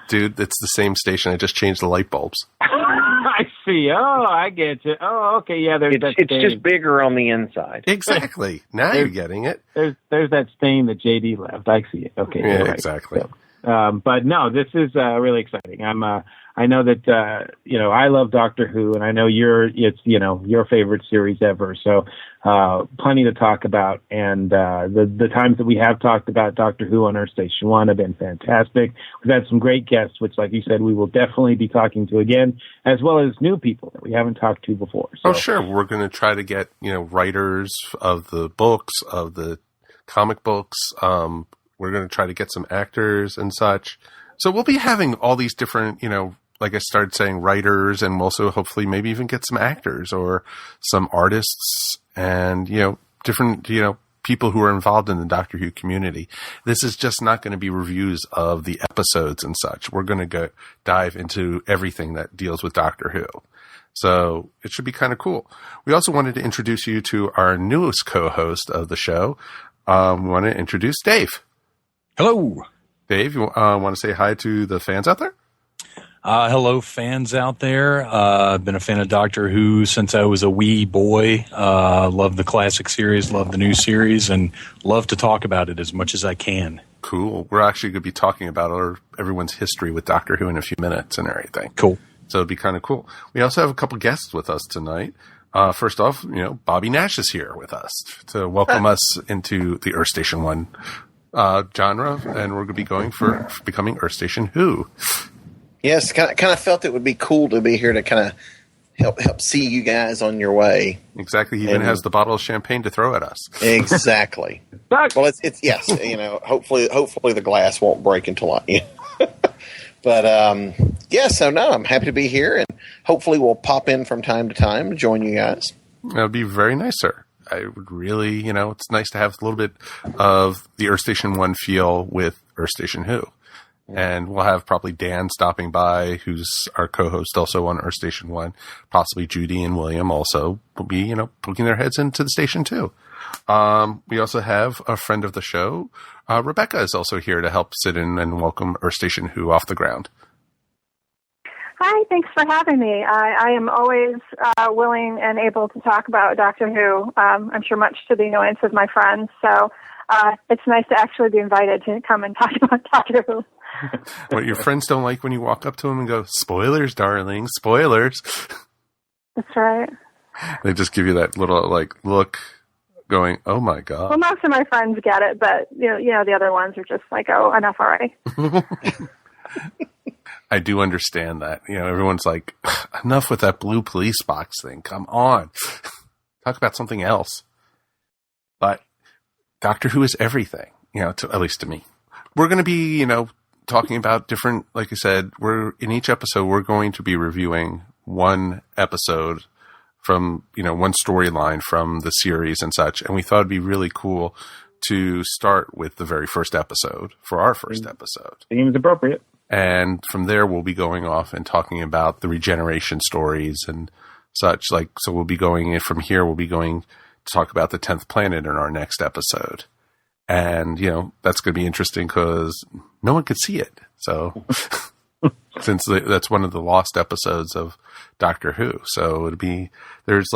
K: Dude, it's the same station. I just changed the light bulbs.
L: I see. Oh, I get you. Oh, okay. Yeah,
M: it's just bigger on the inside.
K: Exactly. Now you're getting it.
L: There's that stain that JD left. I see it. Okay.
K: Yeah,
L: right.
K: Exactly.
L: So, but no, this is really exciting. I know that I love Doctor Who, and I know it's your favorite series ever. So plenty to talk about, and the times that we have talked about Doctor Who on Earth Station 1 have been fantastic. We've had some great guests, which, like you said, we will definitely be talking to again, as well as new people that we haven't talked to before. So.
K: Oh, sure. We're going to try to get writers of the books, of the comic books. We're going to try to get some actors and such. So we'll be having all these different, like I started saying, writers, and also hopefully maybe even get some actors or some artists and, different, people who are involved in the Doctor Who community. This is just not going to be reviews of the episodes and such. We're going to dive into everything that deals with Doctor Who. So it should be kind of cool. We also wanted to introduce you to our newest co-host of the show. We want to introduce Dave.
N: Hello.
K: Dave, you want to say hi to the fans out there?
N: Hello, fans out there. I've been a fan of Doctor Who since I was a wee boy. Love the classic series, love the new series, and love to talk about it as much as I can.
K: Cool. We're actually going to be talking about everyone's history with Doctor Who in a few minutes and everything.
N: Cool.
K: So it'd be kind of cool. We also have a couple guests with us tonight. First off, Bobby Nash is here with us to welcome us into the Earth Station 1 genre, and we're going to be going for becoming Earth Station Who.
M: Yes, kind of felt it would be cool to be here to kind of help see you guys on your way.
K: Exactly. He even has the bottle of champagne to throw at us.
M: Exactly. Well, it's yes. Hopefully the glass won't break until But so no, I'm happy to be here, and hopefully we'll pop in from time to time to join you guys.
K: That would be very nice, sir. I would really, it's nice to have a little bit of the Earth Station 1 feel with Earth Station Who. And we'll have probably Dan stopping by, who's our co-host also on Earth Station 1. Possibly Judy and William also will be, poking their heads into the station too. We also have a friend of the show. Rebecca is also here to help sit in and welcome Earth Station Who off the ground.
O: Hi, thanks for having me. I am always willing and able to talk about Doctor Who. I'm sure much to the annoyance of my friends. So it's nice to actually be invited to come and talk about Doctor Who.
K: What your friends don't like when you walk up to them and go, "Spoilers, darling, spoilers."
O: That's right.
K: They just give you that little look, going, "Oh my god."
O: Well, most of my friends get it, but the other ones are just like, "Oh, enough already."
K: I do understand that. Everyone's like, enough with that blue police box thing. Come on. Talk about something else. But Doctor Who is everything, at least to me. We're going to be, talking about different, like I said, in each episode, we're going to be reviewing one episode from, one storyline from the series and such. And we thought it'd be really cool to start with the very first episode for our first episode.
L: Seems appropriate.
K: And from there, we'll be going off and talking about the regeneration stories and such. So we'll be going in from here. We'll be going to talk about the 10th planet in our next episode. And, that's going to be interesting because no one could see it. So since that's one of the lost episodes of Doctor Who. So there's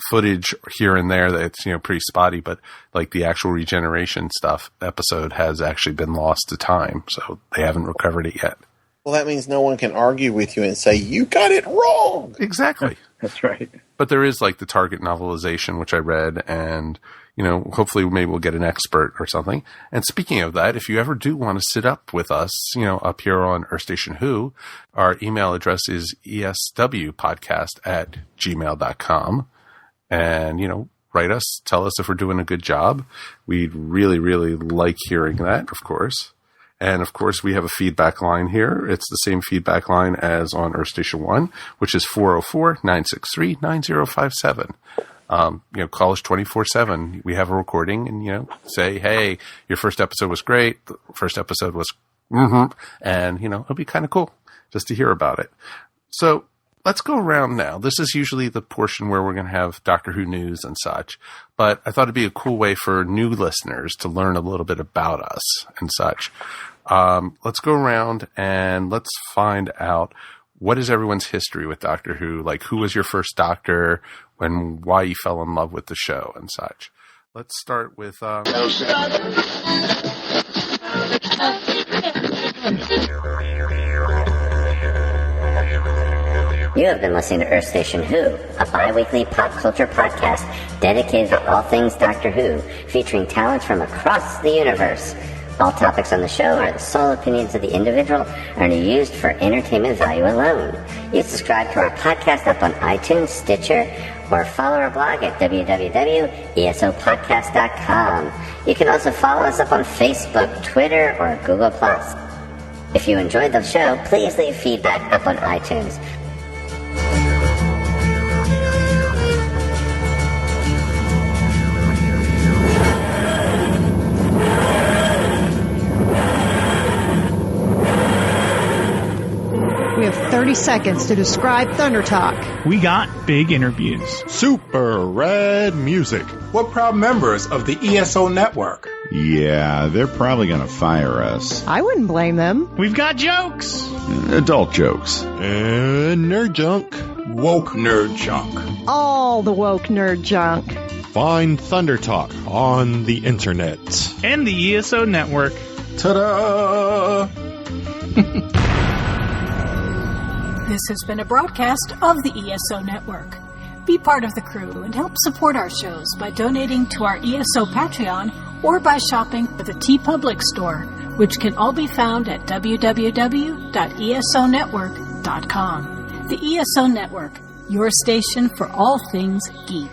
K: footage here and there that's, pretty spotty, but the actual regeneration stuff episode has actually been lost to time. So they haven't recovered it yet.
M: Well, that means no one can argue with you and say, you got it wrong.
K: Exactly.
L: That's right.
K: But there is like the Target novelization, which I read, and, you know, hopefully maybe we'll get an expert or something. And speaking of that, if you ever do want to sit up with us, you know, up here on Earth Station Who, our email address is eswpodcast@gmail.com. And, you know, write us, tell us if we're doing a good job. We'd really, really like hearing that, of course. And of course, we have a feedback line here. It's the same feedback line as on Earth Station 1, which is 404-963-9057. You know, call us 24/7. We have a recording and, you know, say, hey, your first episode was great. The first episode was, and, you know, it'll be kind of cool just to hear about it. So let's go around now. This is usually the portion where we're going to have Doctor Who news and such, but I thought it'd be a cool way for new listeners to learn a little bit about us and such. Let's go around and let's find out what is everyone's history with Doctor Who. Like, who was your first Doctor, and why you fell in love with the show and such. Let's start with.
P: You have been listening to Earth Station Who, a bi-weekly pop culture podcast dedicated to all things Doctor Who, featuring talents from across the universe. All topics on the show are the sole opinions of the individual and are used for entertainment value alone. You subscribe to our podcast up on iTunes, Stitcher, or follow our blog at www.esopodcast.com. You can also follow us up on Facebook, Twitter, or Google+. If you enjoyed the show, please leave feedback up on iTunes.
Q: We have 30 seconds to describe Thunder Talk.
R: We got big interviews.
S: Super rad music.
T: We're proud members of the ESO network.
S: Yeah, they're probably going to fire us.
Q: I wouldn't blame them.
R: We've got jokes.
S: Adult jokes. And nerd junk.
T: Woke nerd junk.
Q: All the woke nerd junk.
S: Find Thunder Talk on the internet.
R: And the ESO network.
T: Ta-da!
A: This has been a broadcast of the ESO Network. Be part of the crew and help support our shows by donating to our ESO Patreon or by shopping at the TeePublic store, which can all be found at www.esonetwork.com. The ESO Network, your station for all things geek.